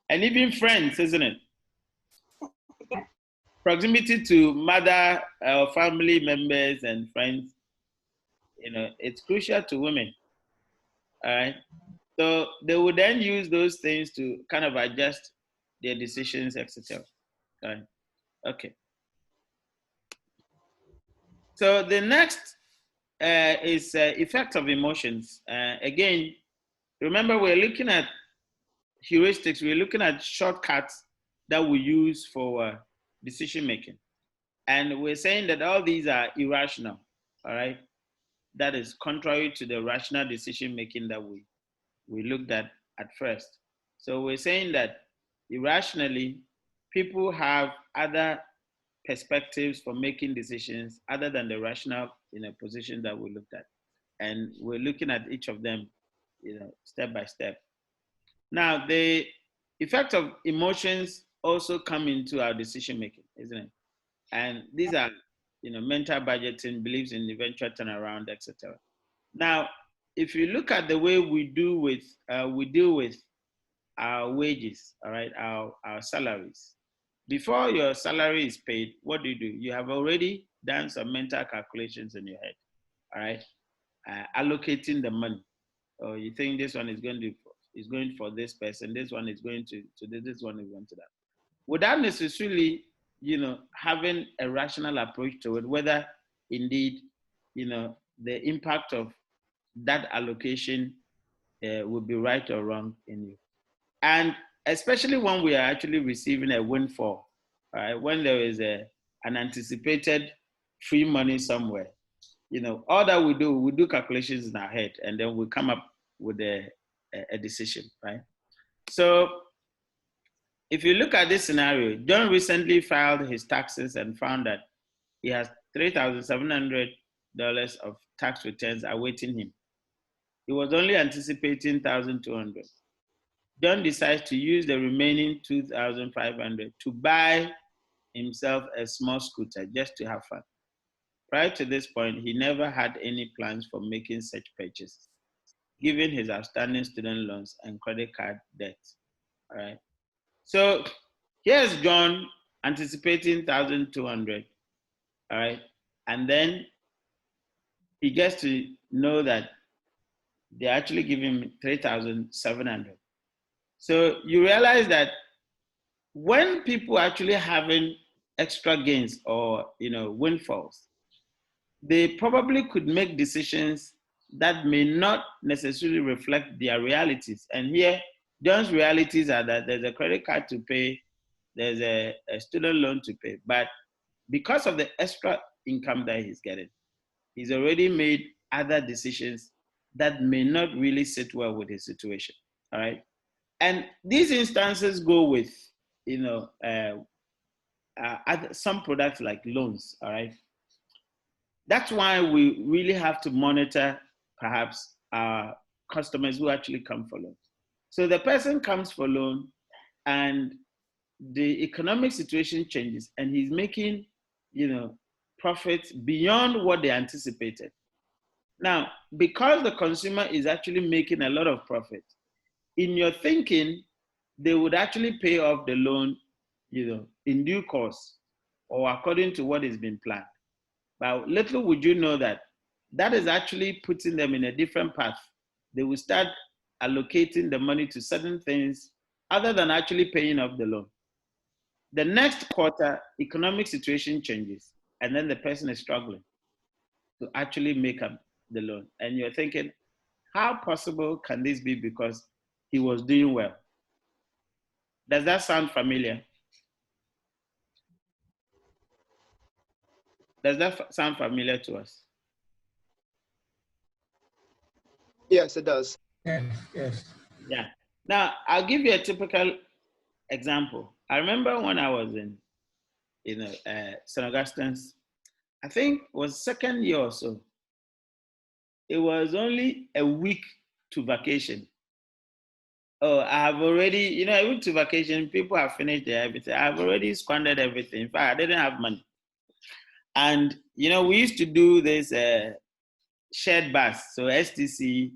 even friends, isn't it? Yeah. Proximity to mother or family members and friends, it's crucial to women. All right. So they would then use those things to kind of adjust their decisions, etc. Right. Okay. So the next is effect of emotions. Again, remember we're looking at heuristics. We're looking at shortcuts that we use for decision making, and we're saying that all these are irrational. All right. That is contrary to the rational decision making that we looked at first. So we're saying that irrationally, people have other perspectives for making decisions other than the rational position that we looked at. And we're looking at each of them, step by step. Now, the effect of emotions also come into our decision making, isn't it? And these are, mental budgeting, beliefs in eventual turnaround, etc. Now, if you look at the way we deal with our wages, all right, our salaries. Before your salary is paid, what do? You have already done some mental calculations in your head, all right, allocating the money. Or you think this one is going for this person, this one is going to this one is going to that. Without necessarily, having a rational approach to it, whether indeed, the impact of that allocation will be right or wrong in you. And especially when we are actually receiving a windfall, right? When there is an anticipated free money somewhere, all that we do calculations in our head, and then we come up with a decision, right? So if you look at this scenario, John recently filed his taxes and found that he has $3,700 of tax returns awaiting him. He was only anticipating $1,200. John decides to use the remaining $2,500 to buy himself a small scooter just to have fun. Prior to this point, he never had any plans for making such purchases, given his outstanding student loans and credit card debt. All right. So here's John anticipating $1,200. All right. And then he gets to know that they're actually giving him $3,700. So you realize that when people are actually having extra gains or windfalls, they probably could make decisions that may not necessarily reflect their realities. And here, John's realities are that there's a credit card to pay, there's a student loan to pay. But because of the extra income that he's getting, he's already made other decisions that may not really sit well with his situation. All right. And these instances go with, some products like loans. All right. That's why we really have to monitor perhaps our customers who actually come for loans. So the person comes for loan and the economic situation changes and he's making, profits beyond what they anticipated. Now, because the consumer is actually making a lot of profit, in your thinking, they would actually pay off the loan, in due course or according to what has been planned. But little would you know that that is actually putting them in a different path. They will start allocating the money to certain things other than actually paying off the loan. The next quarter, economic situation changes, and then the person is struggling to actually make up the loan. And you're thinking, how possible can this be because he was doing well? Does that sound familiar? Does that sound familiar to us? Yes, it does. Yes. Yeah. Now, I'll give you a typical example. I remember when I was in, St. Augustine's, I think it was second year or so. It was only a week to vacation. Oh, I have already, a week to vacation, people have finished their everything. I've already squandered everything. In fact, I didn't have money. And, we used to do this shared bus. So STC,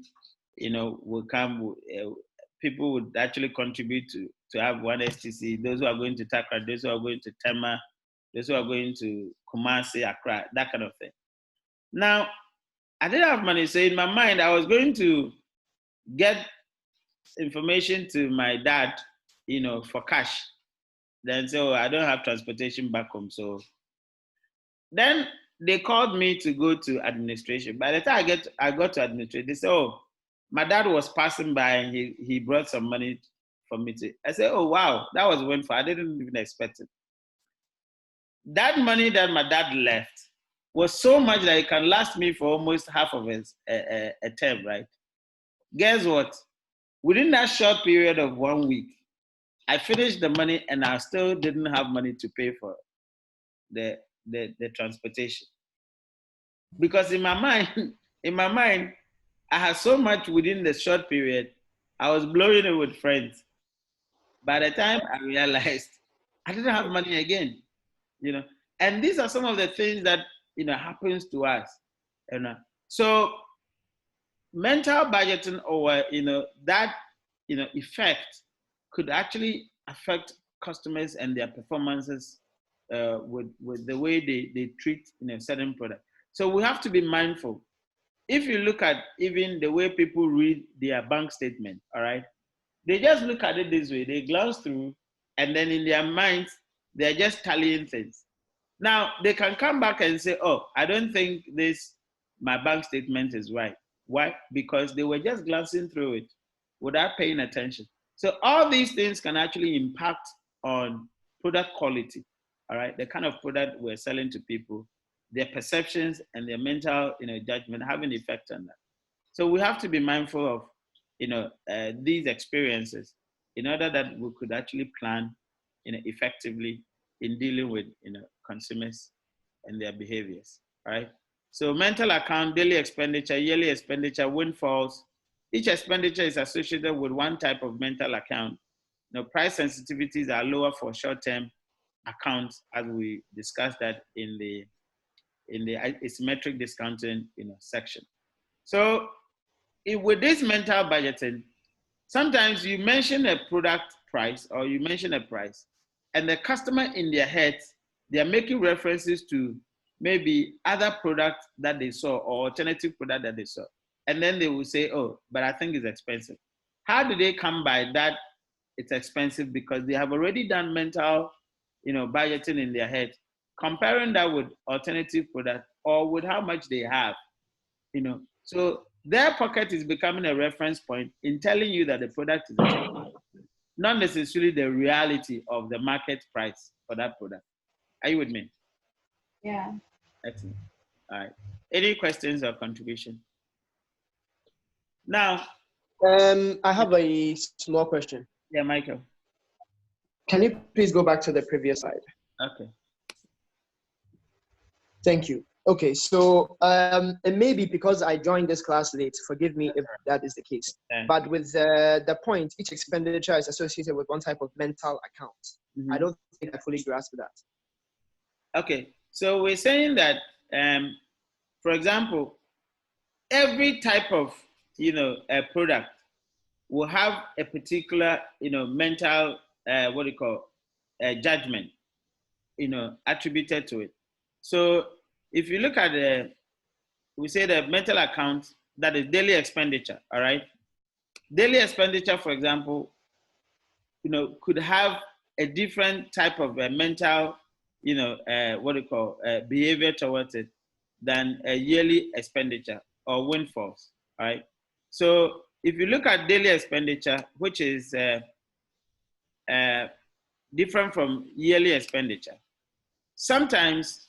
will come, people would actually contribute to have one STC. Those who are going to Takra, those who are going to Tema, those who are going to Kumasi, Accra, that kind of thing. Now, I didn't have money. So in my mind, I was going to get information to my dad, for cash. Then so I don't have transportation back home. So then they called me to go to administration. By the time I got to administration, they said, oh, my dad was passing by and he brought some money for me to. I said, oh, wow, that was wonderful. I didn't even expect it. That money that my dad left was so much that it can last me for almost half of a term, right? Guess what? Within that short period of 1 week, I finished the money and I still didn't have money to pay for the transportation. Because in my mind, I had so much within the short period, I was blowing it with friends. By the time I realized I didn't have money again, and these are some of the things that, happens to us. So mental budgeting, or that effect could actually affect customers and their performances with the way they treat a certain product. So we have to be mindful. If you look at even the way people read their bank statement, all right, they just look at it this way. They glance through, and then in their minds, they're just tallying things. Now, they can come back and say, oh, I don't think my bank statement is right. Why? Because they were just glancing through it without paying attention. So all these things can actually impact on product quality, all right? The kind of product we're selling to people, their perceptions and their mental judgment have an effect on that. So we have to be mindful of these experiences in order that we could actually plan effectively in dealing with consumers and their behaviors. Right? So mental account, daily expenditure, yearly expenditure, windfalls. Each expenditure is associated with one type of mental account. Price sensitivities are lower for short-term accounts, as we discussed that in the asymmetric discounting section. So with this mental budgeting, sometimes you mention a product price or you mention a price, and the customer in their heads, they are making references to maybe other products that they saw or alternative product that they saw. And then they will say, oh, but I think it's expensive. How do they come by that it's expensive? Because they have already done mental budgeting in their head, comparing that with alternative product or with how much they have. So their pocket is becoming a reference point in telling you that the product is expensive, not necessarily the reality of the market price for that product. Are you with me? Yeah. Excellent. All right. Any questions or contribution? Now, I have a small question. Yeah, Michael. Can you please go back to the previous slide? Okay. Thank you. Okay, so it may be because I joined this class late. Forgive me if that is the case. Yeah. But with the point, each expenditure is associated with one type of mental account. Mm-hmm. I don't think I fully grasped that. Okay, so we're saying that, for example, every type of a product will have a particular mental judgment attributed to it. So if you look at we say the mental account, that is daily expenditure. All right, daily expenditure, for example, could have a different type of mental behavior towards it than a yearly expenditure or windfalls. All right, so if you look at daily expenditure, which is different from yearly expenditure, sometimes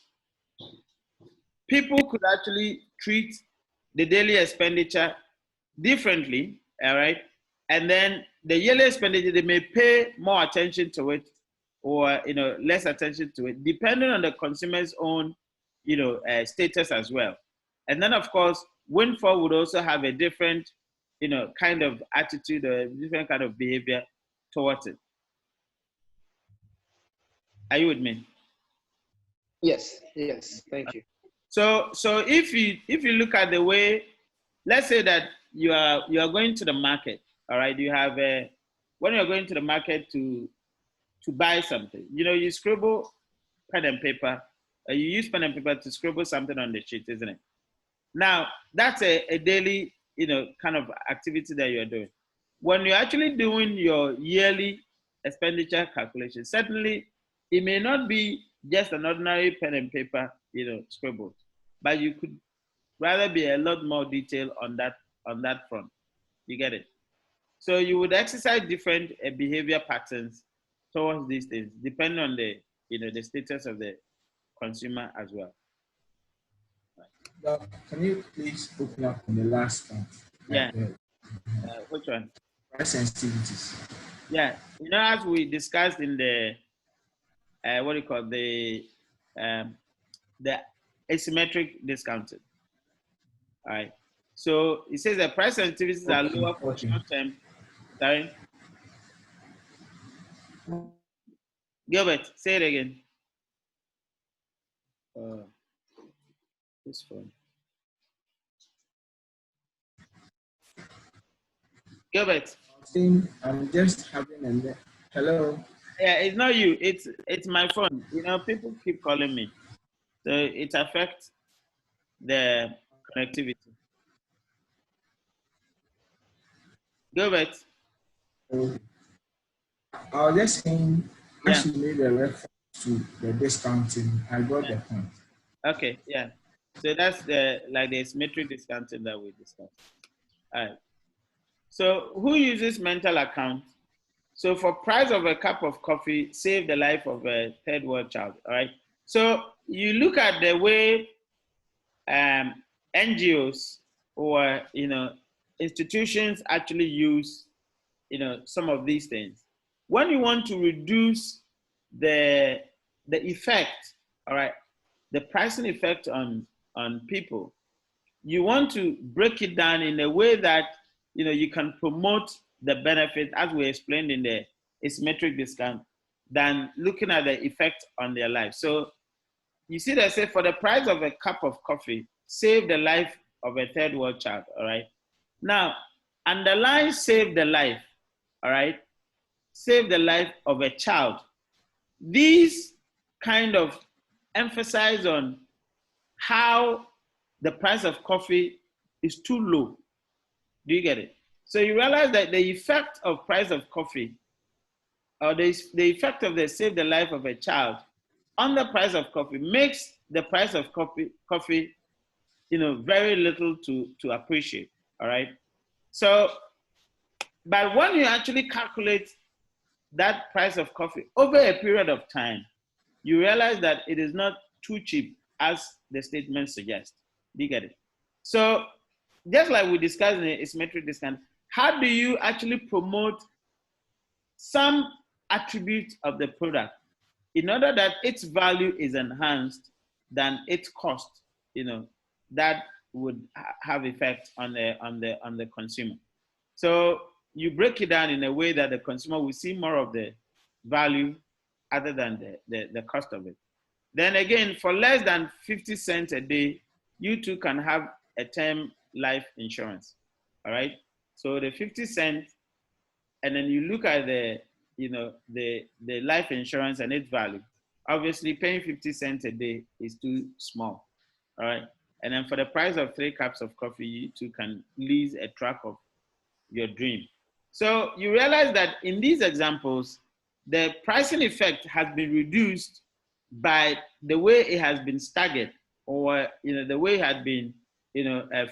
people could actually treat the daily expenditure differently, all right? And then the yearly expenditure, they may pay more attention to it or less attention to it, depending on the consumer's own status as well. And then of course, windfall would also have a different kind of attitude or a different kind of behavior towards it. Are you with me? Yes, thank you. So if you look at the way, let's say that you are going to the market, all right? You have when you're going to the market to buy something, you scribble pen and paper, you use pen and paper to scribble something on the sheet, isn't it? Now that's a daily kind of activity that you're doing. When you're actually doing your yearly expenditure calculation, certainly it may not be just an ordinary pen and paper scribble, but you could rather be a lot more detailed on that front. You get it? So you would exercise different behavior patterns towards these things, depending on the the status of the consumer as well. Can you please open up on the last part? Yeah. Which one? Price sensitivities. Yeah. As we discussed in the the asymmetric discounting. All right. So it says that price sensitivities are lower for short term. Sorry. Gilbert, say it again. This phone. Gilbert. I'm just having a hello. Yeah, it's not you. It's my phone. You know, people keep calling me, so it affects the connectivity. Gilbert. I was just saying, Yeah. as you made a reference to the discounting, I got the point. Okay. Yeah. So that's the asymmetric discounting that we discussed. All right. So who uses mental account? So for price of a cup of coffee, save the life of a third world child. All right. So you look at the way NGOs or institutions actually use some of these things. When you want to reduce the effect, all right, the pricing effect on people, you want to break it down in a way that you can promote the benefit, as we explained in the asymmetric discount, than looking at the effect on their life. So you see, they say for the price of a cup of coffee, save the life of a third world child. All right. Now, underline save the life. All right. Save the life of a child. These kind of emphasize on how the price of coffee is too low. Do you get it? So you realize that the effect of price of coffee, or the effect of the save the life of a child on the price of coffee, makes the price of coffee very little to appreciate. All right. So, but when you actually calculate that price of coffee over a period of time, you realize that it is not too cheap as the statement suggests. Do you get it? So just like we discussed in the asymmetric discount, how do you actually promote some attribute of the product in order that its value is enhanced than its cost, that would have effect on the consumer. So you break it down in a way that the consumer will see more of the value other than the cost of it. Then again, for less than 50 cents a day, you too can have a term life insurance. All right. So the 50 cents, and then you look at the life insurance and its value. Obviously, paying 50 cents a day is too small. All right. And then for the price of 3 cups of coffee, you too can lease a track of your dream. So you realize that in these examples, the pricing effect has been reduced by the way it has been staggered, or the way it had been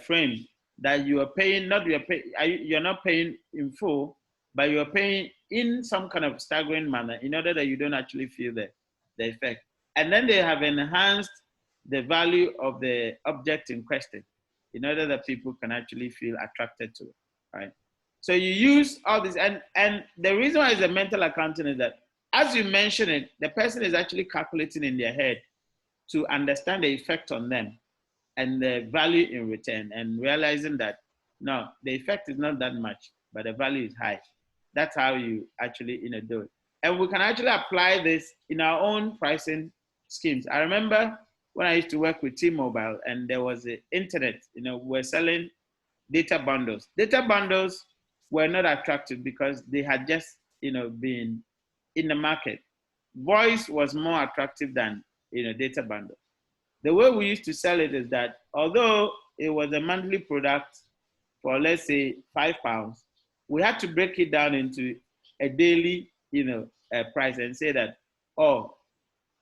framed, that you are paying, you're not paying in full, but you are paying in some kind of staggering manner in order that you don't actually feel the effect. And then they have enhanced the value of the object in question in order that people can actually feel attracted to it, right? So you use all this, and the reason why it's a mental accounting is that as you mention it, the person is actually calculating in their head to understand the effect on them and the value in return, and realizing that no, the effect is not that much, but the value is high. That's how you actually do it. And we can actually apply this in our own pricing schemes. I remember when I used to work with T-Mobile, and there was the internet, we're selling data bundles. Data bundles were not attractive because they had just, been in the market. Voice was more attractive than, data bundle. The way we used to sell it is that although it was a monthly product for, let's say, £5, we had to break it down into a daily, price, and say that, oh,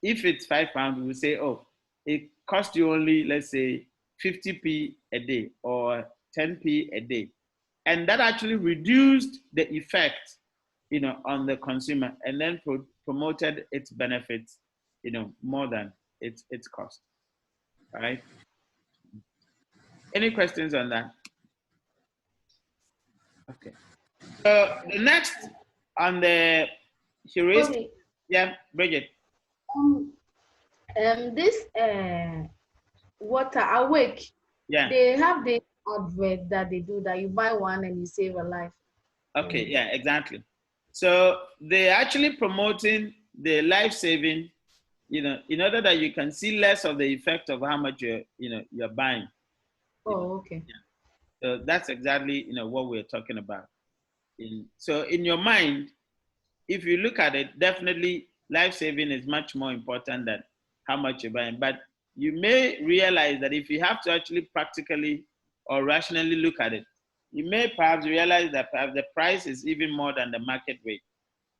if it's £5, we will say, oh, it costs you only, let's say, 50p a day or 10p a day. And that actually reduced the effect, on the consumer, and then promoted its benefits, more than its cost. All right. Any questions on that? Okay. So the next on the heuristic, okay. Yeah, Bridget. This water awake. Yeah. They have the advert that they do that you buy one and you save a life. Okay. Yeah. Exactly. So they're actually promoting the life saving, in order that you can see less of the effect of how much you're buying. Oh, okay. Yeah. So that's exactly what we're talking about. So in your mind, if you look at it, definitely life saving is much more important than how much you're buying. But you may realize that if you have to actually practically or rationally look at it, you may perhaps realize that perhaps the price is even more than the market rate.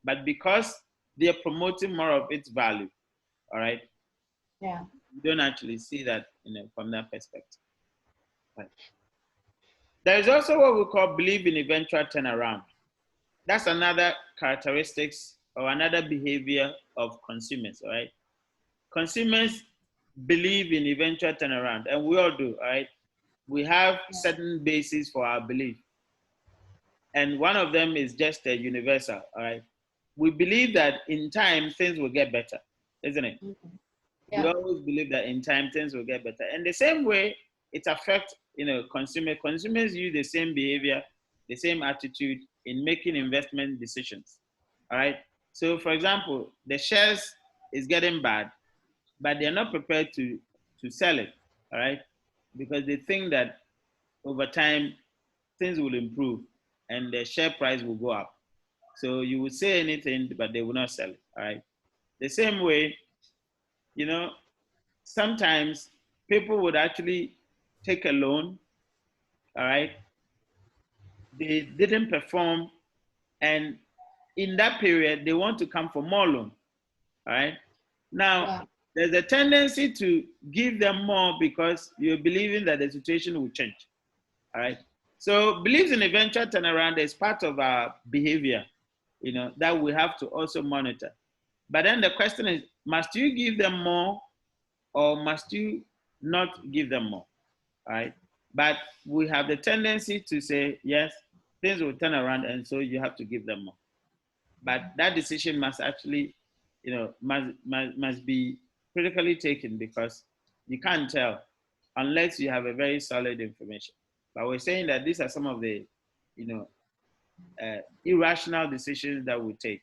But because they're promoting more of its value, all right? Yeah. You don't actually see that, from that perspective. Right. There is also what we call believe in eventual turnaround. That's another characteristics or another behavior of consumers, all right? Consumers believe in eventual turnaround, and we all do, all right? We have certain bases for our belief. And one of them is just a universal, all right? We believe that in time, things will get better, isn't it? Yeah. We always believe that in time, things will get better. And the same way it affects, consumers use the same behavior, the same attitude in making investment decisions, all right? So for example, the shares is getting bad, but they're not prepared to sell it, all right? Because they think that over time, things will improve and the share price will go up. So you would say anything, but they will not sell it, all right? The same way, sometimes people would actually take a loan, all right? They didn't perform, and in that period, they want to come for more loan, all right? Now, there's a tendency to give them more because you're believing that the situation will change, all right? So beliefs in eventual turnaround is part of our behavior, that we have to also monitor. But then the question is, must you give them more or must you not give them more, all right? But we have the tendency to say, yes, things will turn around and so you have to give them more. But that decision must actually, must be critically taken because you can't tell unless you have a very solid information. But we're saying that these are some of the, irrational decisions that we take.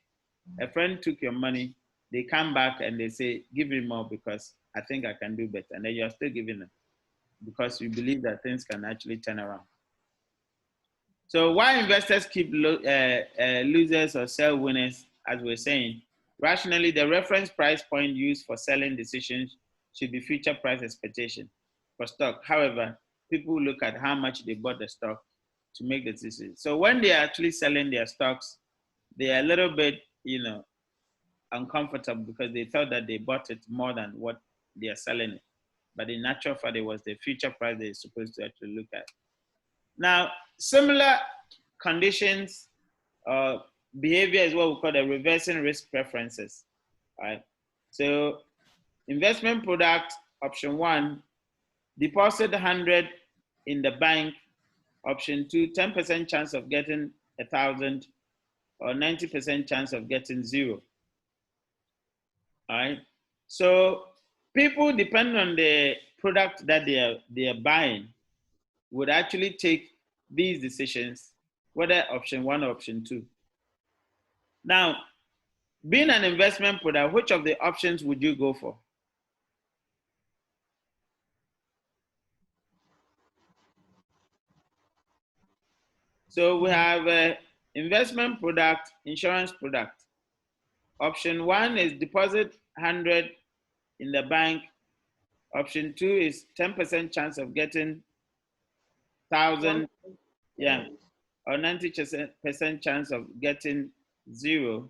A friend took your money, they come back and they say, give me more because I think I can do better. And then you're still giving them because you believe that things can actually turn around. So why investors keep losers or sell winners, as we're saying, rationally, the reference price point used for selling decisions should be future price expectation for stock. However, people look at how much they bought the stock to make the decision. So when they're actually selling their stocks, they're a little bit, uncomfortable because they thought that they bought it more than what they are selling it. But in actual fact, it was the future price they're supposed to actually look at. Now, similar conditions behavior is what we call the reversing risk preferences. All right. So investment product, option 1, deposit 100 in the bank. Option 2, 10% chance of getting 1,000 or 90% chance of getting 0. All right. So people, depending on the product that they are buying, would actually take these decisions, whether option 1 or option 2. Now, being an investment product, which of the options would you go for? So we have investment product, insurance product. Option 1 is deposit 100 in the bank. Option 2 is 10% chance of getting 1,000, yeah, or 90% chance of getting 0.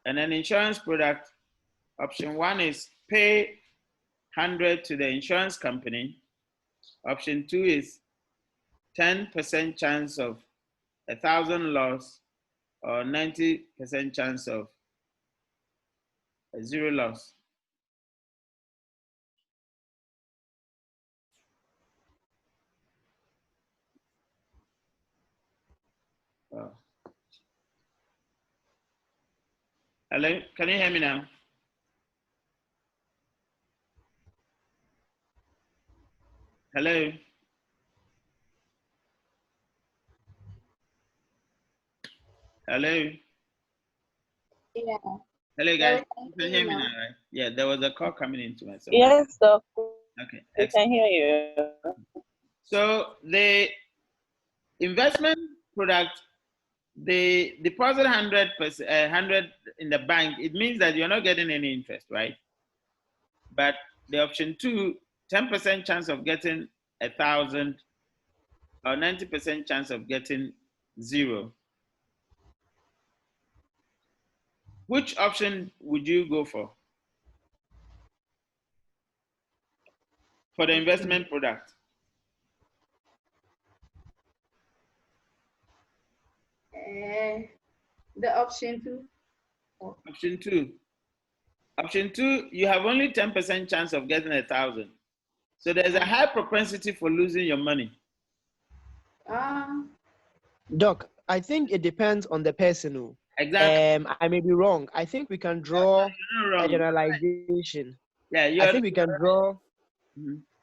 And then insurance product, option 1 is pay 100 to the insurance company. Option 2 is 10% chance of 1,000 loss or 90% chance of 0 loss. Oh. Hello, can you hear me now? Hello? Hello? Yeah. Hello, guys. You can hear me now, right? Yeah, there was a call coming into my cell. Yes, sir. Okay, I can hear you. So the investment product, they deposit 100%, 100 in the bank. It means that you're not getting any interest, right? But the option 2, 10% chance of getting 1,000 or 90% chance of getting 0. Which option would you go for the investment product? The option 2. Option 2. Option 2, you have only 10% chance of getting 1,000. So there's a high propensity for losing your money. Doc, I think it depends on the person who. Exactly. I may be wrong. I think we can draw a generalization. Yeah, I think we can draw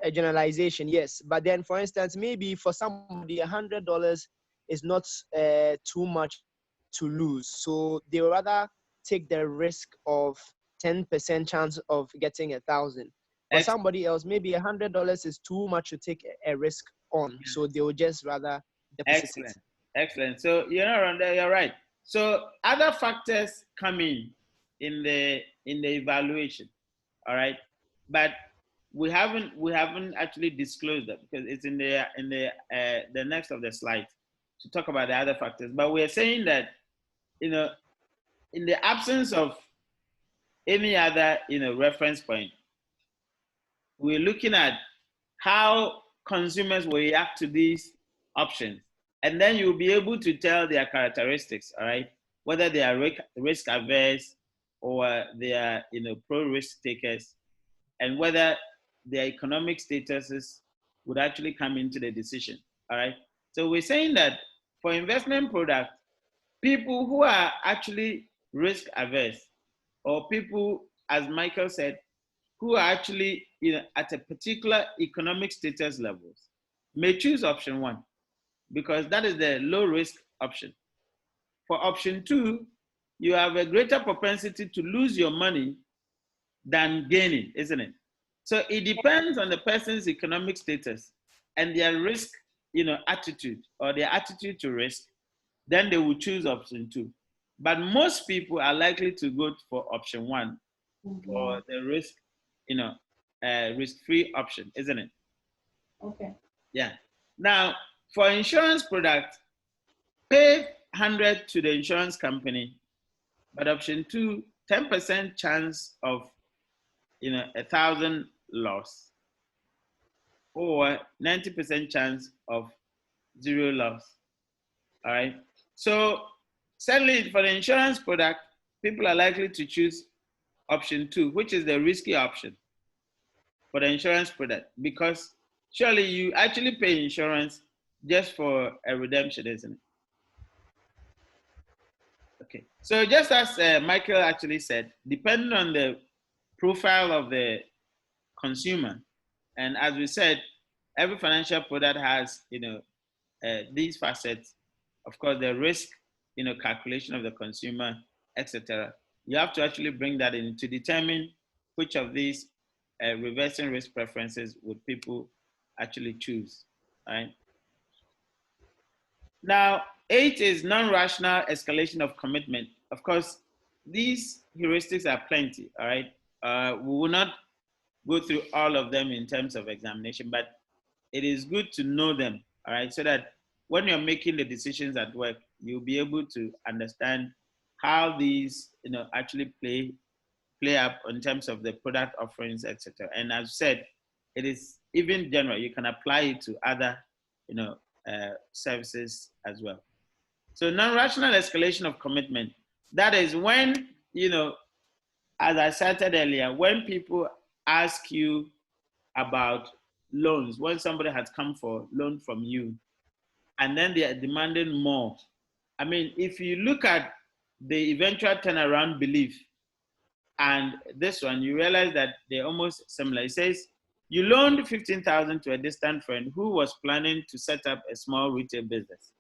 a generalization, yes. But then, for instance, maybe for somebody, $100 is not too much to lose. So they would rather take the risk of 10% chance of getting 1,000. For somebody else, maybe $100 is too much to take a risk on. So they would just rather deposit it. Excellent. So you're right. So other factors come in the evaluation, all right. But we haven't actually disclosed that because it's in the next of the slide to talk about the other factors. But we're saying that in the absence of any other reference point, we're looking at how consumers will react to these options. And then you'll be able to tell their characteristics, all right? Whether they are risk averse or they are, pro-risk takers, and whether their economic statuses would actually come into the decision, all right? So we're saying that for investment products, people who are actually risk averse, or people, as Michael said, who are actually at a particular economic status levels, may choose option 1 because that is the low risk option. For option 2, you have a greater propensity to lose your money than gaining, isn't it? So it depends on the person's economic status and their risk, attitude or their attitude to risk. Then they will choose option 2. But most people are likely to go for option 1 for the risk, risk-free option, isn't it? Okay. Yeah. Now, for insurance product, pay 100 to the insurance company, but option 2, 10% chance of 1,000 loss, or 90% chance of 0 loss. All right. So certainly for the insurance product, people are likely to choose option 2, which is the risky option for the insurance product, because surely you actually pay insurance just for a redemption, isn't it? Okay. So just as Michael actually said, depending on the profile of the consumer, and as we said, every financial product has these facets. Of course, the risk calculation of the consumer, etc. You have to actually bring that in to determine which of these reversing risk preferences would people actually choose, right? Now, 8 is non-rational escalation of commitment. Of course, these heuristics are plenty, all right? We will not go through all of them in terms of examination, but it is good to know them, all right? So that when you're making the decisions at work, you'll be able to understand how these, actually play up in terms of the product offerings, etc. And as I said, it is even general. You can apply it to other, services as well. So non-rational escalation of commitment, that is when, as I cited earlier, when people ask you about loans, when somebody has come for loan from you, and then they are demanding more. I mean, if you look at the eventual turnaround belief and this one, you realize that they're almost similar. It says, you loaned 15,000 to a distant friend who was planning to set up a small retail business.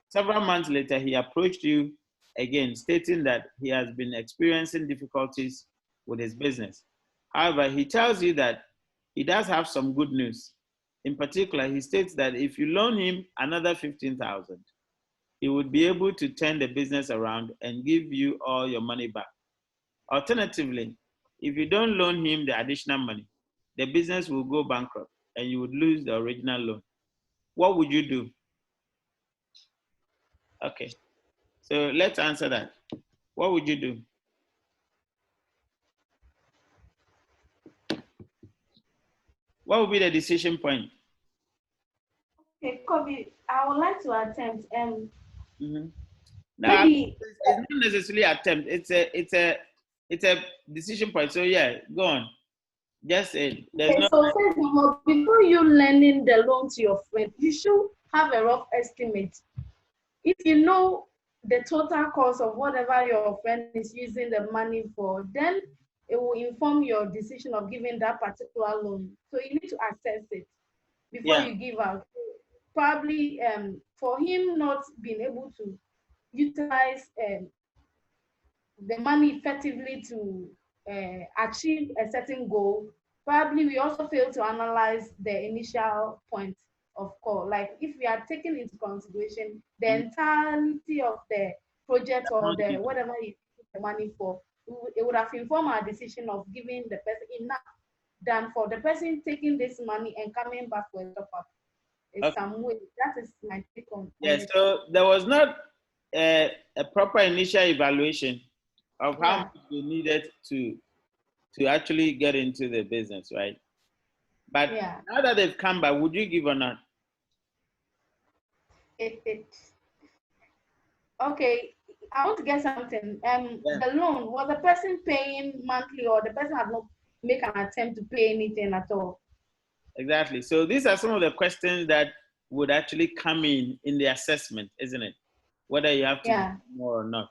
Several months later, he approached you again, stating that he has been experiencing difficulties with his business. However, he tells you that he does have some good news. In particular, he states that if you loan him another 15,000, he would be able to turn the business around and give you all your money back. Alternatively, if you don't loan him the additional money, the business will go bankrupt and you would lose the original loan. What would you do? Okay, so let's answer that. What would you do? What would be the decision point? Okay, Kobe, I would like to attempt. Now, Maybe it's not necessarily attempt. It's a decision point. So yeah, go on. Just say there's okay, no. so first of all, before you lending the loan to your friend, you should have a rough estimate. If you know the total cost of whatever your friend is using the money for, then it will inform your decision of giving that particular loan. So you need to assess it before you give out. Probably for him not being able to utilize the money effectively to achieve a certain goal, probably we also fail to analyze the initial point of call. Like if we are taking into consideration the entirety of the project or the whatever you put the money for, it would have informed our decision of giving the person enough than for the person taking this money and coming back for a top up. In some way, that is my take on. Yes, so there was not a proper initial evaluation of how much we needed to actually get into the business, right? But now that they've come back, would you give or not? Okay, I want to get something. The loan, was the person paying monthly or the person had not make an attempt to pay anything at all? Exactly. So these are some of the questions that would actually come in the assessment, isn't it? Whether you have to do more or not.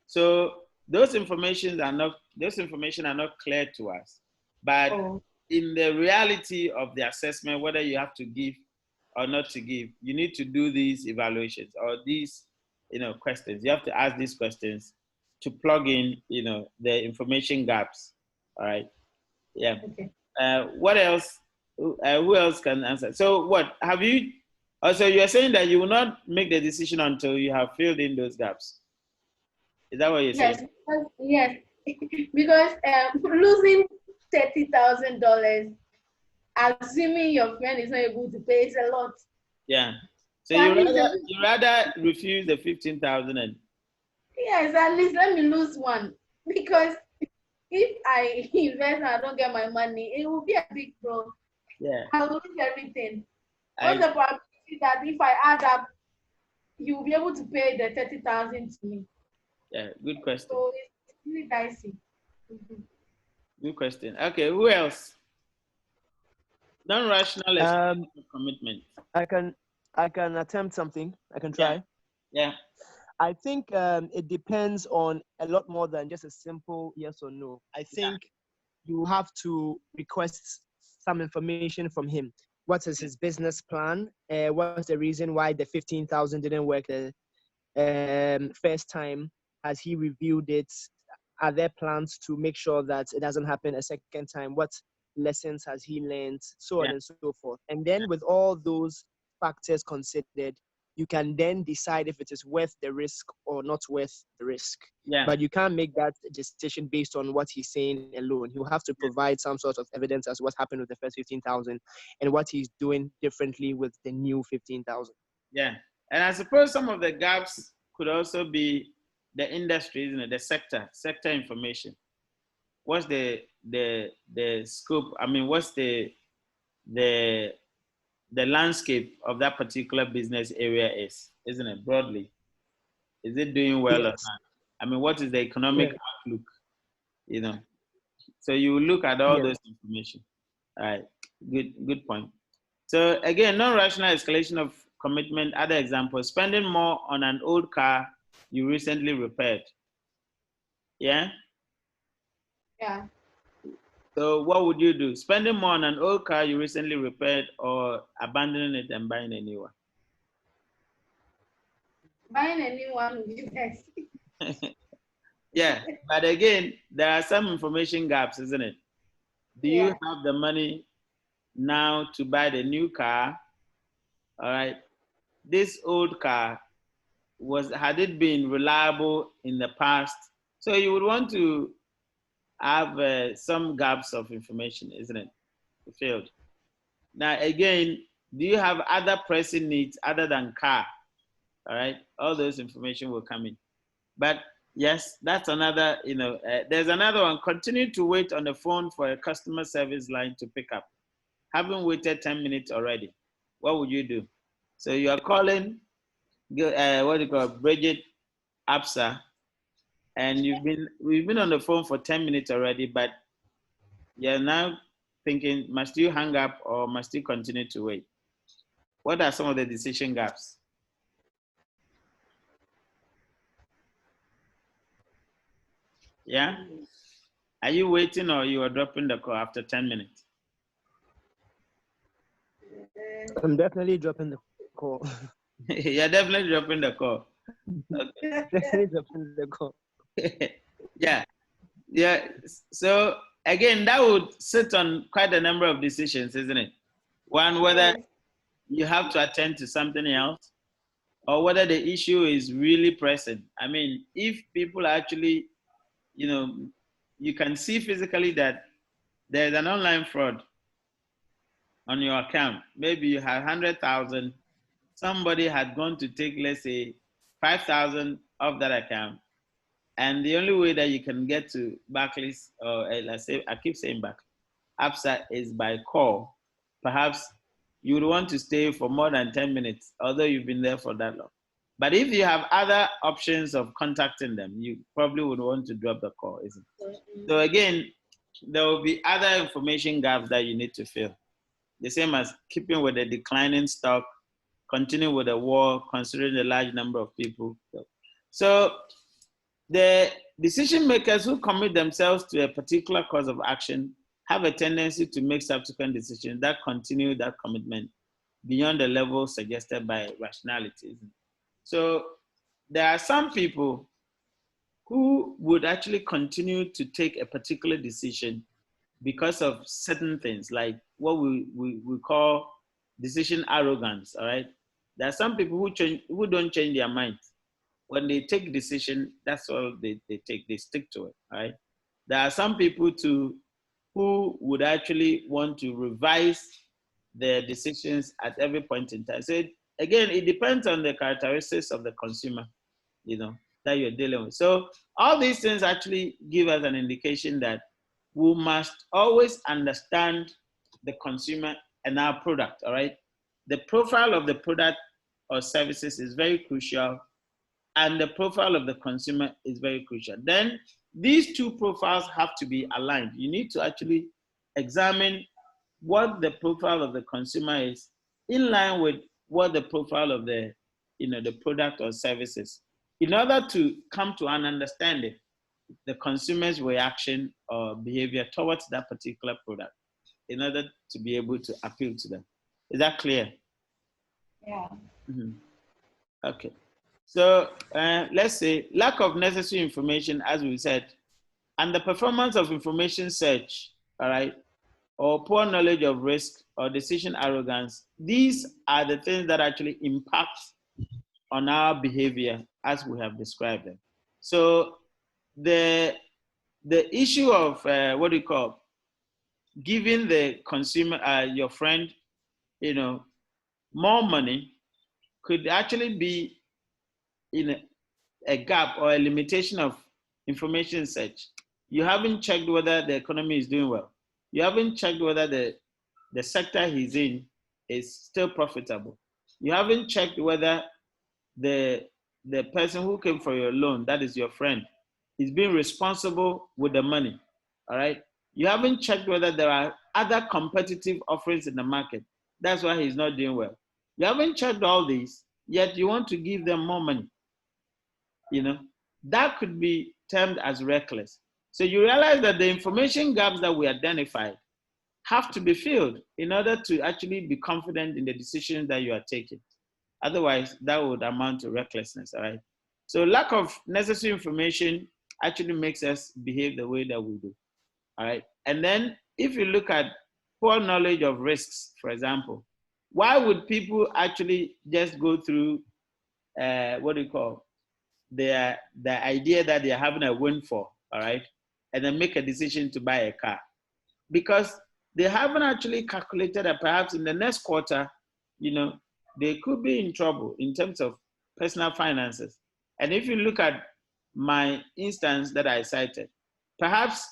So those information are not clear to us. But in the reality of the assessment, whether you have to give or not to give, you need to do these evaluations or these, questions. You have to ask these questions to plug in, the information gaps. All right. Yeah. Okay. What else? Who else can answer? So what have you? Also, you are saying that you will not make the decision until you have filled in those gaps. Is that what you're saying? Yes. Because losing $30,000, assuming your friend is not able to pay, is a lot. Yeah. So you rather refuse the 15,000 and. Yes, at least let me lose one, because if I invest and I don't get my money, it will be a big problem. Yeah. I will lose everything. What's the probability that if I add up, you will be able to pay the 30,000 to me? Yeah, good question. So it's really dicey. Good question. Okay, who else? Non-rational commitment. I can attempt something. I can try. Yeah. I think it depends on a lot more than just a simple yes or no. I think you have to request some information from him. What is his business plan? What's the reason why the 15,000 didn't work the first time? Has he reviewed it? Are there plans to make sure that it doesn't happen a second time? What lessons has he learned? So on and so forth. And then with all those factors considered, you can then decide if it is worth the risk or not worth the risk. Yeah. But you can't make that decision based on what he's saying alone. You have to provide some sort of evidence as what happened with the first 15,000 and what he's doing differently with the new 15,000. Yeah. And I suppose some of the gaps could also be the industry, isn't it? The sector information. What's the scope? I mean, what's the landscape of that particular business area isn't it, broadly? Is it doing well or not? I mean, what is the economic outlook? So you look at all those information. All right, good point. So again, non-rational escalation of commitment. Other examples: spending more on an old car you recently repaired. Yeah. Yeah. So what would you do? Spending more on an old car you recently repaired, or abandoning it and buying a new one? Buying a new one would be best. Yeah, but again, there are some information gaps, isn't it? Do you have the money now to buy the new car? All right. This old car, had it been reliable in the past? So you would want to have some gaps of information, isn't it? Filled. Now again, do you have other pressing needs other than car? All right, all those information will come in. But yes, that's another, there's another one. Continue to wait on the phone for a customer service line to pick up. Having waited 10 minutes already, what would you do? So you are calling, what do you call, Bridget Absa, and we've been on the phone for 10 minutes already, but you're now thinking, must you hang up or must you continue to wait? What are some of the decision gaps? Yeah? Are you waiting or you are dropping the call after 10 minutes? I'm definitely dropping the call. You're definitely dropping the call. Okay. Definitely dropping the call. Yeah. So again, that would sit on quite a number of decisions, isn't it? One, whether you have to attend to something else or whether the issue is really pressing. I mean, if people actually, you can see physically that there's an online fraud on your account. Maybe you have 100,000. Somebody had gone to take, let's say, 5,000 of that account. And the only way that you can get to Barclays, or let's say, I keep saying Barclays, ABSA, is by call. Perhaps you would want to stay for more than 10 minutes, although you've been there for that long. But if you have other options of contacting them, you probably would want to drop the call, isn't it? So again, there will be other information gaps that you need to fill. The same as keeping with the declining stock, continue with the war, considering the large number of people. So the decision makers who commit themselves to a particular course of action have a tendency to make subsequent decisions that continue that commitment beyond the level suggested by rationality. So there are some people who would actually continue to take a particular decision because of certain things, like what we call decision arrogance, all right? There are some people who don't change their minds. When they take a decision, that's all they take, they stick to it, all right? There are some people too who would actually want to revise their decisions at every point in time. So again, it depends on the characteristics of the consumer, that you're dealing with. So all these things actually give us an indication that we must always understand the consumer and our product, all right? The profile of the product or services is very crucial, and the profile of the consumer is very crucial. Then these two profiles have to be aligned. You need to actually examine what the profile of the consumer is in line with what the profile of the product or services, in order to come to an understanding the consumer's reaction or behavior towards that particular product, in order to be able to appeal to them. Is that clear? Yeah. Mm-hmm. Okay. So let's say lack of necessary information, as we said, and the performance of information search, all right, or poor knowledge of risk or decision arrogance. These are the things that actually impact on our behavior as we have described them. So the issue of giving the consumer, your friend, more money could actually be in a gap or a limitation of information search. You haven't checked whether the economy is doing well. You haven't checked whether the sector he's in is still profitable. You haven't checked whether the person who came for your loan, that is your friend, is being responsible with the money, all right? You haven't checked whether there are other competitive offerings in the market. That's why he's not doing well. You haven't checked all these, yet you want to give them more money. That could be termed as reckless. So you realize that the information gaps that we identified have to be filled in order to actually be confident in the decision that you are taking. Otherwise, that would amount to recklessness, all right? So lack of necessary information actually makes us behave the way that we do, all right? And then if you look at poor knowledge of risks, for example, why would people actually just go through the idea that they're having a windfall, all right, and then make a decision to buy a car, because they haven't actually calculated that perhaps in the next quarter, they could be in trouble in terms of personal finances. And if you look at my instance that I cited, perhaps,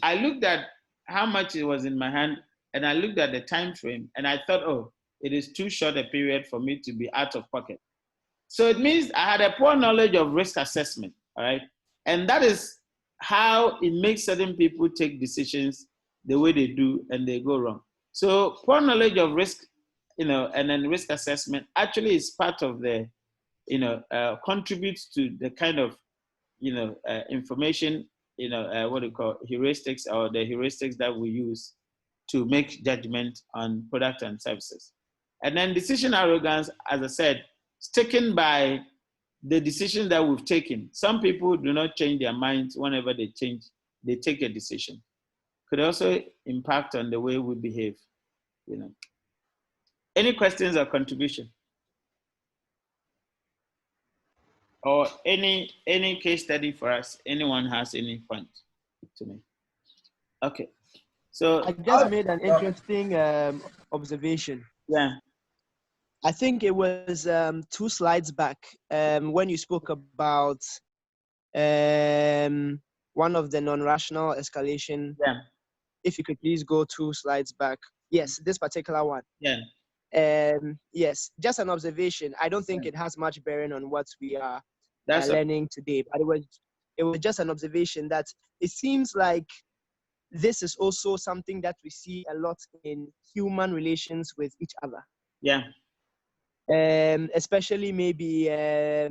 I looked at how much it was in my hand, and I looked at the time frame, and I thought, oh, it is too short a period for me to be out of pocket. So it means I had a poor knowledge of risk assessment, all right? And that is how it makes certain people take decisions the way they do, and they go wrong. So poor knowledge of risk, and then risk assessment actually is part of the, contributes to the kind of, information, heuristics, or the heuristics that we use to make judgment on product and services. And then decision arrogance, as I said, sticking by the decision that we've taken. Some people do not change their minds whenever they take a decision. Could also impact on the way we behave. Any questions or contribution? Or any case study for us? Anyone has any point to me? Okay. So I just made an interesting observation. Yeah. I think it was 2 slides back when you spoke about one of the non-rational escalation. Yeah. If you could please go 2 slides back. Yes, this particular one. Yeah. Yes, just an observation. I don't think it has much bearing on what we are learning today, but it was just an observation that it seems like this is also something that we see a lot in human relations with each other. Yeah. Especially maybe a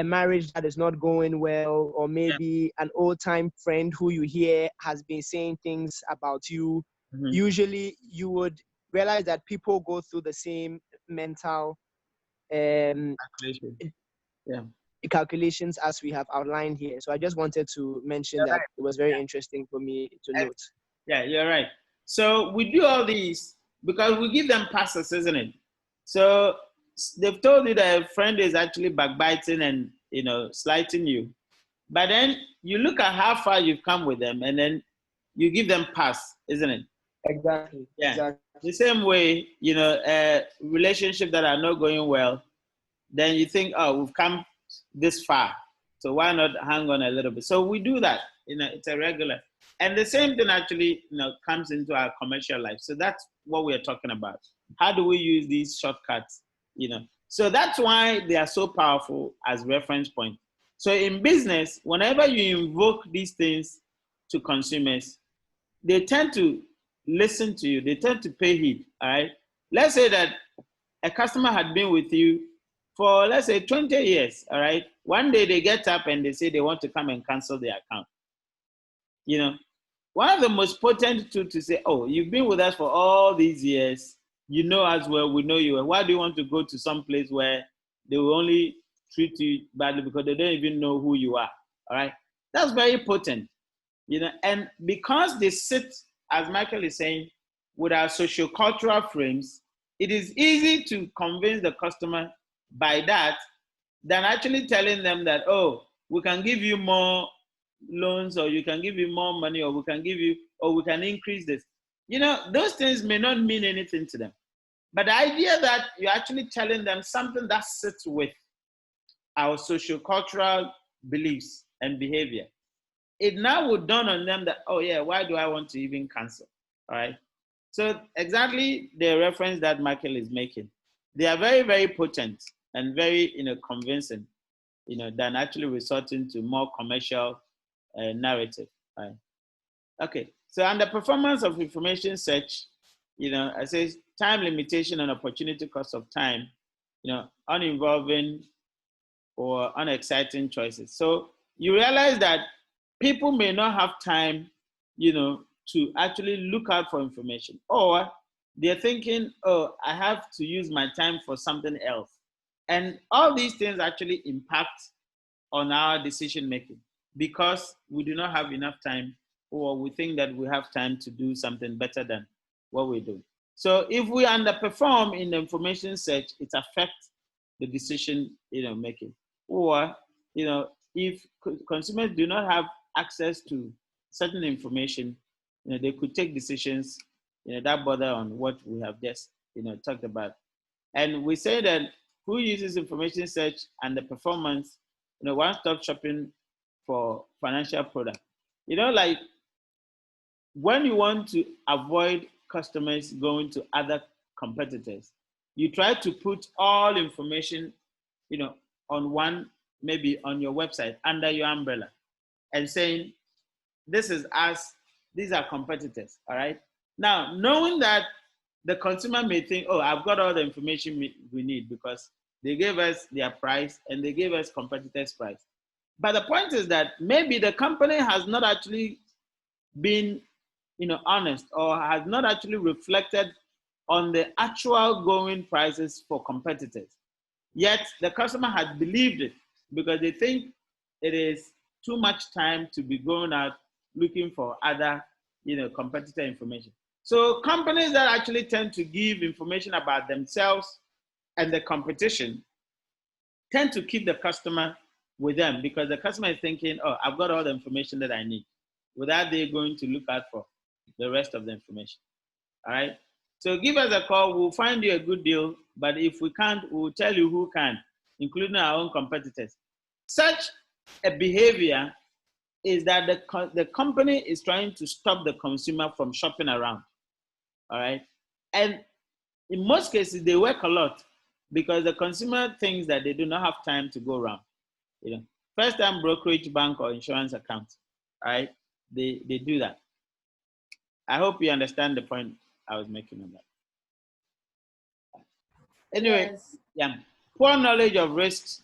marriage that is not going well, or maybe an old-time friend who you hear has been saying things about you. Mm-hmm. Usually you would realize that people go through the same mental calculations as we have outlined here. So I just wanted to mention that. It was very interesting for me to note. Yeah, you're right. So we do all these because we give them passes, isn't it? So they've told you that a friend is actually backbiting and slighting you, but then you look at how far you've come with them, and then you give them pass, isn't it? Exactly. Yeah. Exactly. The same way, a relationship that are not going well, then you think, oh, we've come this far, so why not hang on a little bit? So we do that. It's a regular, and the same thing actually, comes into our commercial life. So that's what we're talking about. How do we use these shortcuts? So that's why they are so powerful as reference point. So in business, whenever you invoke these things to consumers, they tend to listen to you. They tend to pay heed. All right. Let's say that a customer had been with you for, let's say, 20 years. All right. One day they get up and they say they want to come and cancel their account. One of the most potent tools to say, oh, you've been with us for all these years. You know us well, we know you well. Why do you want to go to some place where they will only treat you badly because they don't even know who you are? All right. That's very potent. And because they sit, as Michael is saying, with our socio-cultural frames, it is easy to convince the customer by that than actually telling them that, oh, we can give you more loans, or you can give you more money, or we can increase this. Those things may not mean anything to them. But the idea that you're actually telling them something that sits with our socio-cultural beliefs and behavior, it now would dawn on them that, oh yeah, why do I want to even cancel? All right. So exactly the reference that Michael is making. They are very, very potent and very, convincing, than actually resorting to more commercial narrative. Right? Okay. So under performance of information search, I say time limitation and opportunity cost of time, uninvolving or unexciting choices. So you realize that people may not have time, to actually look out for information, or they're thinking, oh, I have to use my time for something else. And all these things actually impact on our decision making because we do not have enough time, or we think that we have time to do something better than what we do. So if we underperform in the information search, it affects the decision, making. Or, if consumers do not have access to certain information, they could take decisions, that border on what we have just, talked about. And we say that who uses information search and the performance, one-stop shopping for financial product. Like when you want to avoid customers going to other competitors, you try to put all information, on one, maybe on your website under your umbrella, and saying, this is us, these are competitors, all right? Now, knowing that the consumer may think, oh, I've got all the information we need because they gave us their price and they gave us competitors' price. But the point is that maybe the company has not actually been, honest, or has not actually reflected on the actual going prices for competitors. Yet the customer had believed it because they think it is too much time to be going out looking for other, competitor information. So companies that actually tend to give information about themselves and the competition tend to keep the customer with them because the customer is thinking, oh, I've got all the information that I need, without they going to look out for the rest of the information. All right. So give us a call. We'll find you a good deal. But if we can't, we'll tell you who can, including our own competitors. Such a behavior is that the company is trying to stop the consumer from shopping around. All right. And in most cases, they work a lot because the consumer thinks that they do not have time to go around. First time brokerage, bank, or insurance account. All right. They do that. I hope you understand the point I was making on that. Anyway, Yes. yeah, poor knowledge of risks.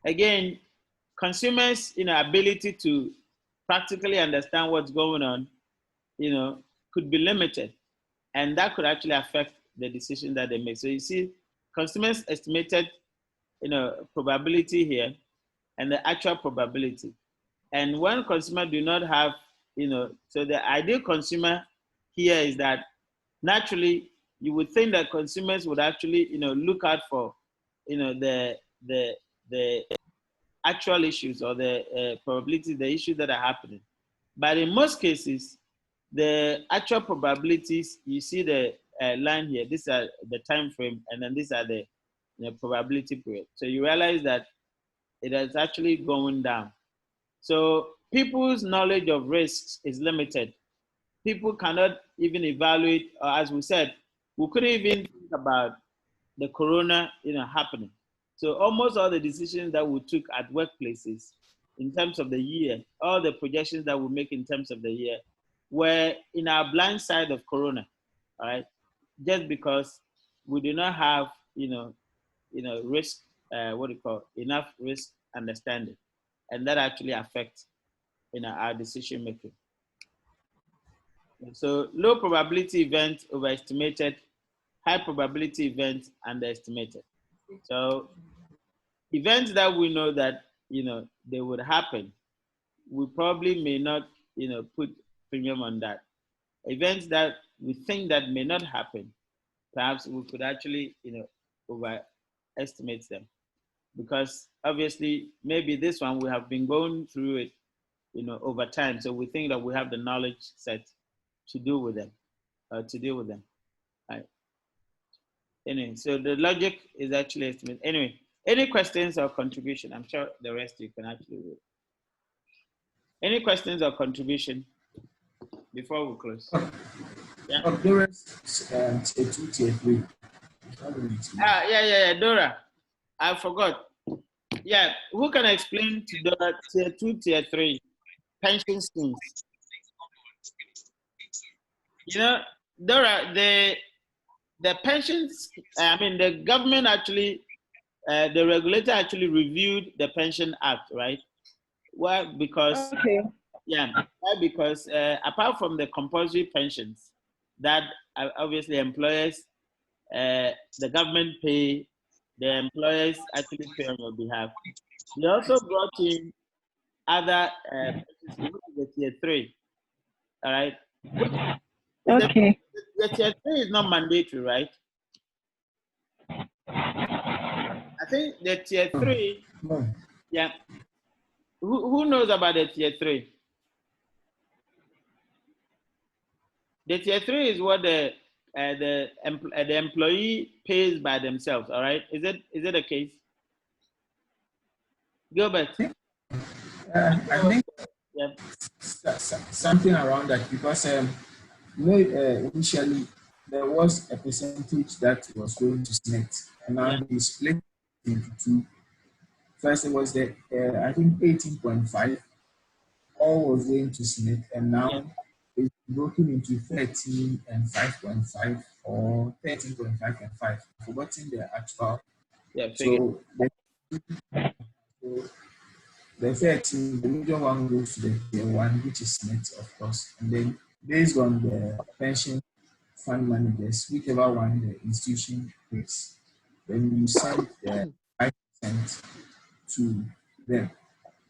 Again, consumers' ability to practically understand what's going on, could be limited, and that could actually affect the decision that they make. So you see, consumers estimated, probability here, and the actual probability. And when consumers do not have, so the ideal consumer here is that naturally you would think that consumers would actually, look out for, the actual issues or the probability, the issues that are happening. But in most cases, the actual probabilities, you see the line here, these are the time frame, and then these are the probability period. So you realize that it is actually going down. So people's knowledge of risks is limited. People cannot even evaluate, or as we said, we couldn't even think about the corona, happening. So almost all the decisions that we took at workplaces in terms of the year, all the projections that we make in terms of the year, were in our blind side of corona, all right? Just because we do not have, risk, enough risk understanding, and that actually affects, our decision making. So low probability events overestimated, high probability events underestimated. So events that we know that, they would happen, we probably may not, put premium on that. Events that we think that may not happen, perhaps we could actually, overestimate them. Because obviously, maybe this one, we have been going through it, over time. So we think that we have the knowledge set to deal with them, Right. Anyway, so the logic is actually estimate. Anyway, any questions or contribution? I'm sure the rest you can actually read. Any questions or contribution before we close? Yeah. Yeah, Dora. I forgot. Yeah, who can explain to Dora tier 2, tier 3 pension schemes? Dora, the pensions, the government actually, the regulator actually reviewed the Pension Act, right? Well, because, because apart from the compulsory pensions that obviously employers, the government pay, the employers actually pay on your behalf. They also brought in other the tier 3, all right? Okay. The tier 3 is not mandatory, right? I think the tier 3, yeah. Who knows about the tier 3? The tier 3 is what the employee pays by themselves. All right, is it a case? Gilbert? I think something around that, because initially there was a percentage that was going to SNET, and now they split into two. First, it was the I think 18.5, all was going to SNET, and now it's broken into 13 and 5.5, or 13.5 and 5. I've forgotten the actual. Yeah, so the 13, the major one goes to the tier 1, which is SNET, of course, and then based on the pension fund managers, whichever one the institution pays, then you send the 5% to them.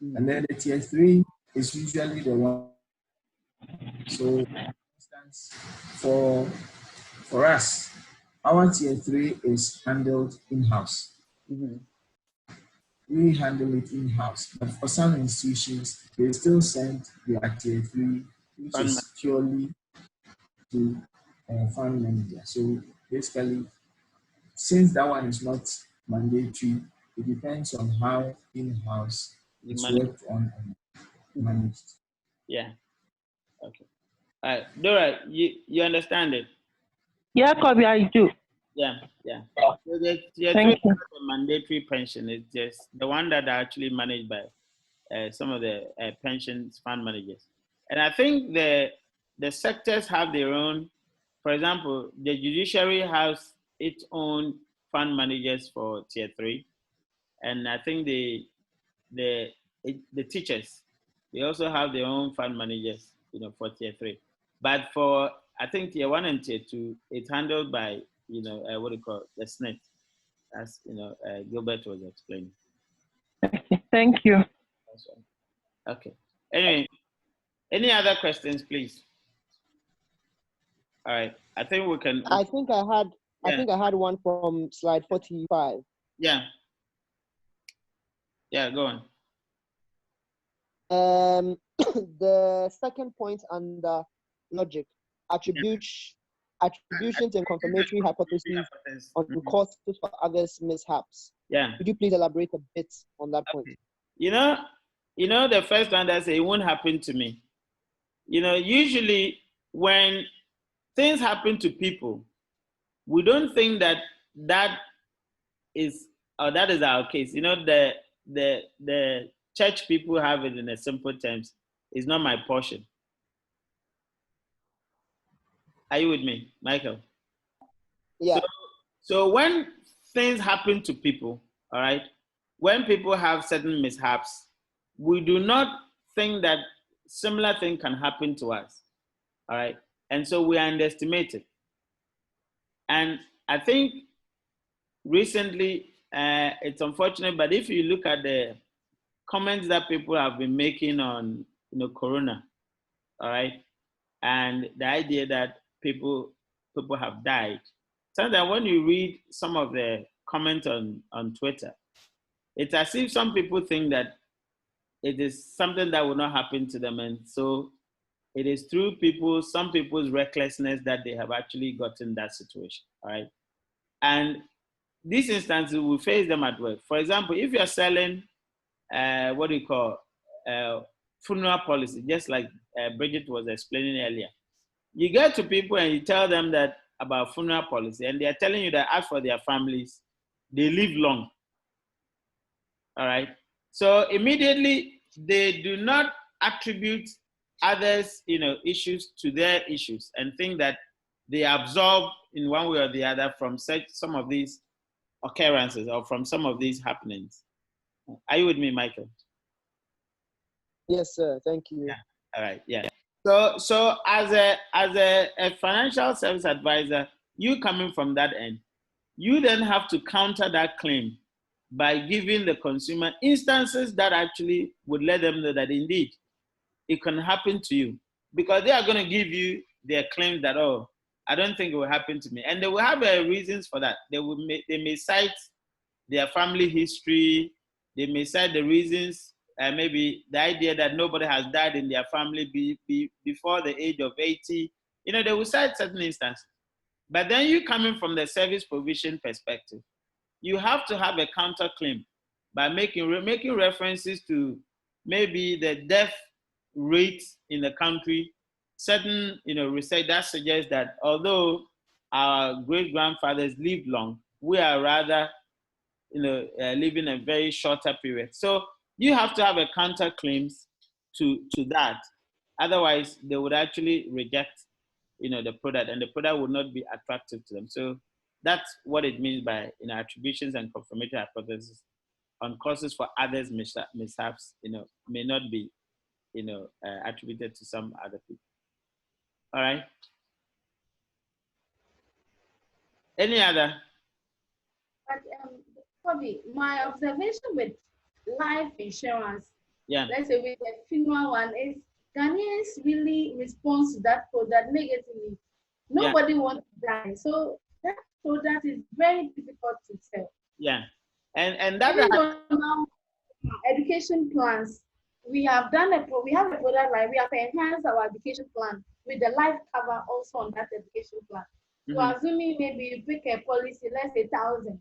And then the tier 3 is usually the one. So, for instance, for us, our tier 3 is handled in-house. We handle it in-house. But for some institutions, they still send their tier 3, which is purely to fund manager. So basically, since that one is not mandatory, it depends on how in-house it's worked on and managed. Yeah. Okay. All right, Dora, you understand it? Yeah, Kobe, I do. Yeah. So the tier 3 is not a mandatory pension. It's just the one that are actually managed by some of the pensions fund managers. And I think the sectors have their own. For example, the judiciary has its own fund managers for tier 3, and I think the teachers, they also have their own fund managers, for tier 3. But for, I think, tier 1 and tier 2, it's handled by what do you call it, the SNET, as Gilbert was explaining. Okay, thank you. Okay. Anyway, any other questions, please? All right. I think we can. I think I had one from slide 45. Yeah. Yeah, go on. The second point under logic, attributions and confirmatory hypotheses on causes for others' mishaps. Yeah. Could you please elaborate a bit on that point? The first one that says it won't happen to me. Usually when things happen to people, we don't think that is our case. The church people have it in a simple terms. It's not my portion. Are you with me, Michael? Yeah. So when things happen to people, all right, when people have certain mishaps, we do not think that similar thing can happen to us, all right? And so we underestimate it. And I think recently, it's unfortunate, but if you look at the comments that people have been making on, Corona, all right, and the idea that people have died. Sometimes when you read some of the comments on Twitter, it's as if some people think that it is something that will not happen to them, and so it is through some people's recklessness that they have actually gotten that situation, all right? And these instances, we face them at work. For example, if you're selling, funeral policy, just like Bridget was explaining earlier, you get to people and you tell them that about funeral policy, and they're telling you that as for their families, they live long, all right? So immediately, they do not attribute others, issues to their issues and think that they absorb in one way or the other from some of these occurrences or from some of these happenings. Are you with me, Michael? Yes, sir. Thank you. Yeah. All right. Yeah. So as a financial service advisor, you coming from that end, you then have to counter that claim by giving the consumer instances that actually would let them know that indeed it can happen to you, because they are going to give you their claim that, I don't think it will happen to me, and they will have reasons for that. They may cite their family history. They may cite the reasons, maybe the idea that nobody has died in their family before the age of 80. They will cite certain instances. But then you coming from the service provision perspective, you have to have a counterclaim by making references to maybe the death rate in the country, certain research that suggests that although our great grandfathers lived long, we are rather living a very shorter period. So you have to have a counterclaims to that. Otherwise, they would actually reject the product, and the product would not be attractive to them. So that's what it means by attributions and confirmatory hypothesis on causes for others mishaps may not be attributed to some other people. All right. Any other? But Bobby, my observation with life insurance, let's say with the funeral one, is Ghanaians really respond to that product negatively. Nobody wants to die, so that product is very difficult to sell. Yeah, and that now, education plans. We have a product like we have enhanced our education plan with the life cover also on that education plan. So assuming maybe you pick a policy, let's say 1,000,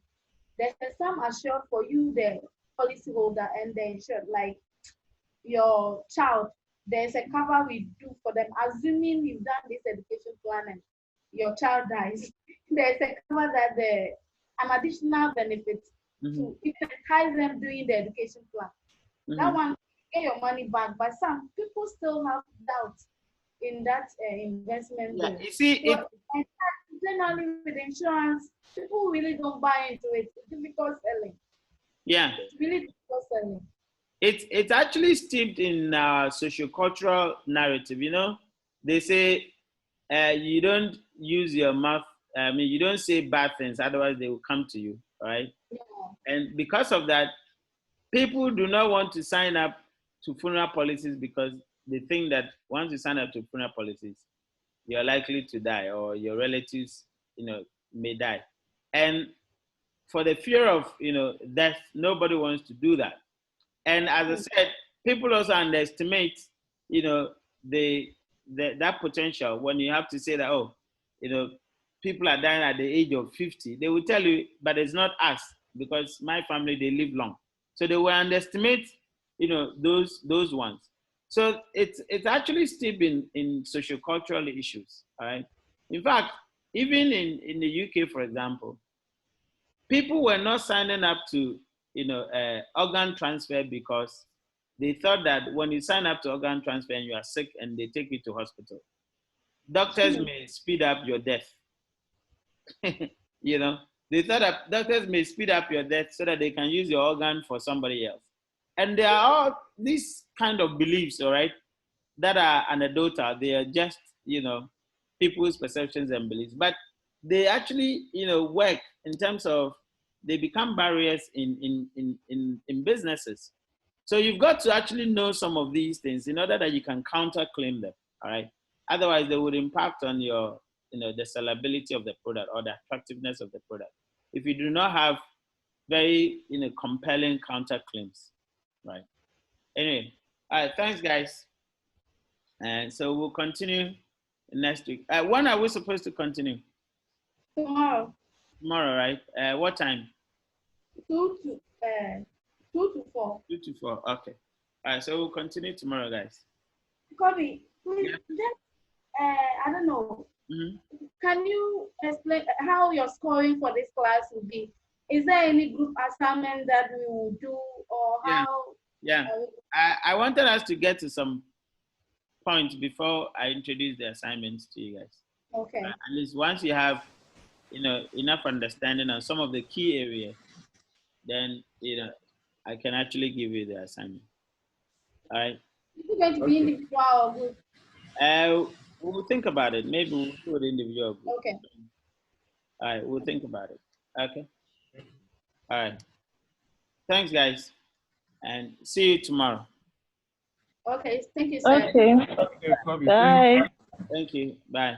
there's a sum assured for you, the policy holder, and the insured, like your child. There's a cover we do for them. Assuming you've done this education plan and your child dies, there's a cover that an additional benefit to entice them doing the education plan. That one, get your money back, but some people still have doubts in that investment. Yeah, you see, generally with insurance, people really don't buy into it. It's difficult selling. Yeah, it's really difficult selling. It's actually steeped in sociocultural narrative. They say you don't use your mouth. You don't say bad things, otherwise they will come to you, right? Yeah. And because of that, people do not want to sign up to funeral policies because they think that once you sign up to funeral policies, you're likely to die or your relatives, may die. And for the fear of, death, nobody wants to do that. And as I said, people also underestimate, that potential when you have to say that, people are dying at the age of 50. They will tell you, but it's not us because my family, they live long. So they will underestimate, those ones. So it's actually steep in sociocultural issues, all right? In fact, even in the UK, for example, people were not signing up to, organ transfer because they thought that when you sign up to organ transfer and you are sick and they take you to hospital, doctors may speed up your death. They thought that doctors may speed up your death so that they can use your organ for somebody else. And there are all these kind of beliefs, all right, that are anecdotal. They are just, people's perceptions and beliefs. But they actually, work in terms of they become barriers in businesses. So you've got to actually know some of these things in order that you can counterclaim them, all right? Otherwise, they would impact on your, the sellability of the product or the attractiveness of the product. If you do not have very, compelling counterclaims, right? Anyway, all right, thanks, guys. And so we'll continue next week. When are we supposed to continue? Tomorrow. Tomorrow, right? What time? 2 to 4. 2 to 4. Okay. All right. So we'll continue tomorrow, guys. Kobe, please, I don't know. Can you explain how your scoring for this class will be? Is there any group assignment that we will do, or how? Yeah. I wanted us to get to some points before I introduce the assignments to you guys. Okay. At least once you have, enough understanding on some of the key areas, then, I can actually give you the assignment. All right. Is it going to be individual or group? We'll think about it. Maybe we'll do it individual group. Okay. All right. We'll think about it. Okay. All right. Thanks, guys. And see you tomorrow. Okay. Thank you, sir. Okay. Bye. Thank you. Bye.